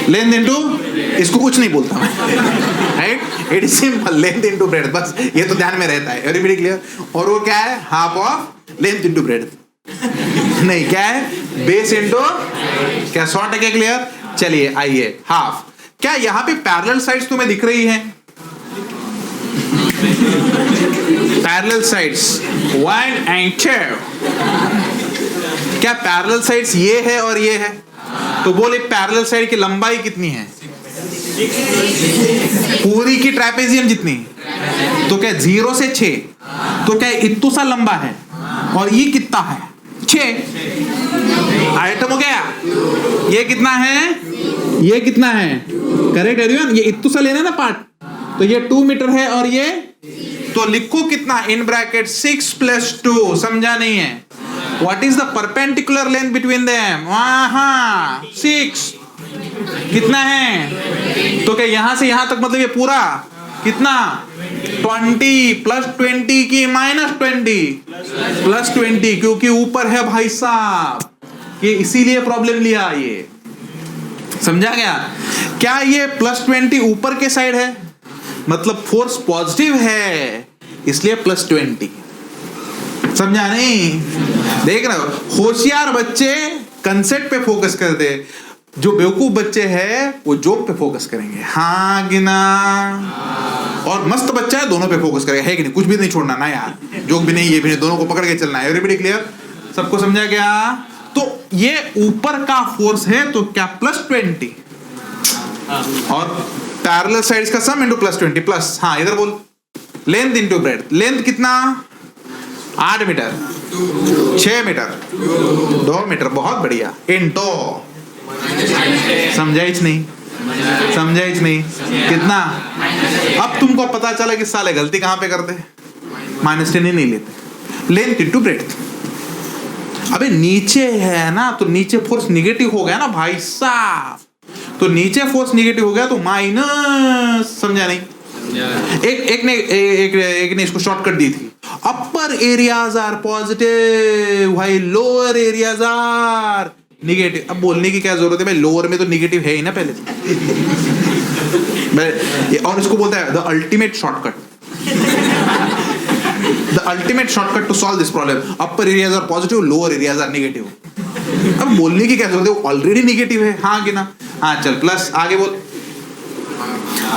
लेंथ इंटू, इसको कुछ नहीं बोलता मैं, right, it is simple, length into breadth, बस ये तो ध्यान में रहता है। Everybody clear? और वो क्या है? Half of length into breadth. नहीं, क्या है? बेस इंटू, क्या शॉर्ट है? क्या क्लियर? चलिए आइए, हाफ। क्या यहाँ पे पैरेलल साइड्स तुम्हें दिख रही हैं? पैरेलल साइड्स 1 and 2, क्या पैरेलल साइड्स ये है और ये है? तो बोले पैरेलल साइड की लंबाई कितनी है? पूरी की ट्रेपेजियम जितनी, तो क्या 0 से 6, तो क्या इतना सा लंबा है, और ये कितना है? 6 आइटम हो गया। ये कितना है? ये कितना है? Correct everyone? ये इतना सा लेना ना पार्ट, तो ये 2 मीटर है, और ये तो लिखो कितना, इन ब्रैकेट 6 + 2, समझा नहीं है? What is the perpendicular length between them? 6 कितना है? तो क्या यहां से यहां तक, मतलब ये पूरा कितना? 20 + 20 की -20 + 20, क्योंकि ऊपर है भाई साहब, ये इसीलिए प्रॉब्लम लिया। ये समझा गया? क्या ये +20 ऊपर के साइड है, मतलब फोर्स पॉजिटिव है, इसलिए +20, समझा नहीं? देख रहे हो, होशियार बच्चे कंसेप्ट पे फोकस करते, जो बेवकूफ बच्चे हैं वो जोक पे फोकस करेंगे। हाँ कि ना? और मस्त बच्चा है, दोनों पे फोकस करेगा, है कि नहीं? कुछ भी नहीं छोड़ना ना यार, जोक भी नहीं, ये भी नहीं, दोनों को पकड़ के चलना है। Everybody clear? सबको समझा गया? तो ये ऊपर का फोर्स है, तो क्या +20, और पैरेलल साइड्स का सम इंटू +20 प्लस, हाँ इधर बोल, लेंथ इंटू ब्रेड्थ। लेंथ कितना? 8 मीटर, 6 मीटर, 2 मीटर, बहुत बढ़िया, इंटू, समझाइच नहीं? समझाइच नहीं? कितना? अब तुमको पता चला कि साले गलती कहां पे करते, -10 ही नहीं लेते। Length into breadth. अबे नीचे है ना, तो नीचे फोर्स निगेटिव हो गया ना भाई साहब, तो नीचे फोर्स निगेटिव हो गया तो माइनस, समझा नहीं? एक ने इसको शॉर्टकट दी थी, अपर एरियाज आर पॉजिटिव भाई, लोअर एरियाज आर निगेटिव। अब बोलने की क्या जरूरत है भाई, लोअर में तो निगेटिव है ही ना पहले और इसको बोलता है the ultimate shortcut, the ultimate shortcut to solve this problem, upper areas are positive, lower areas are negative. अब बोलने की क्या जरूरत है, ऑलरेडी निगेटिव है। हाँ कि ना? हाँ चल, प्लस आगे बोल,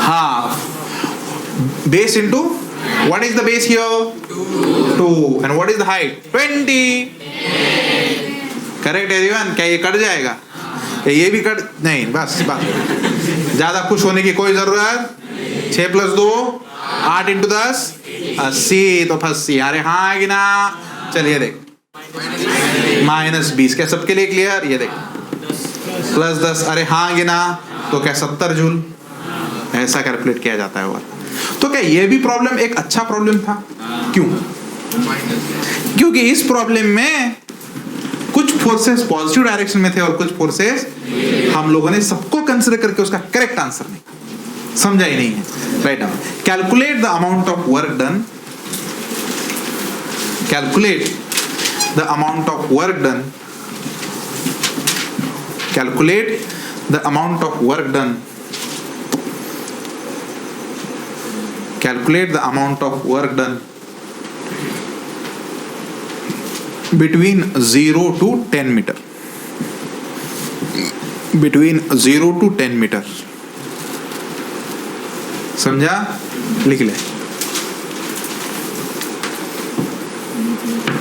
half base into, what is the base here? 2, and what is the height? 20. Correct everyone? क्या ये कट जाएगा? ये भी कट नहीं, बस ज्यादा खुश होने की कोई जरूरत। 6 + 2 8 × 10 80, तो 80। अरे हाँ कि ना? चलिए देख, -20, क्या सबके लिए क्लियर? ये देख, +10, अरे हाँ कि ना? तो क्या 70 जूल, ऐसा कैलकुलेट किया जाता है। और तो क्या ये भी प्रॉब्लम एक अच्छा प्रॉब्लम था? क्यों? क्योंकि इस प्रॉब्लम में कुछ फोर्सेस पॉजिटिव डायरेक्शन में थे और कुछ फोर्सेस हम लोगों ने सबको कंसीडर करके उसका करेक्ट आंसर नहीं समझा ही नहीं है। Right now calculate the amount of work done, calculate the amount of work done, calculate the amount of work done, calculate the amount of work done between 0 to 10 meter, between 0 to 10 meter, समझा? लिख ले।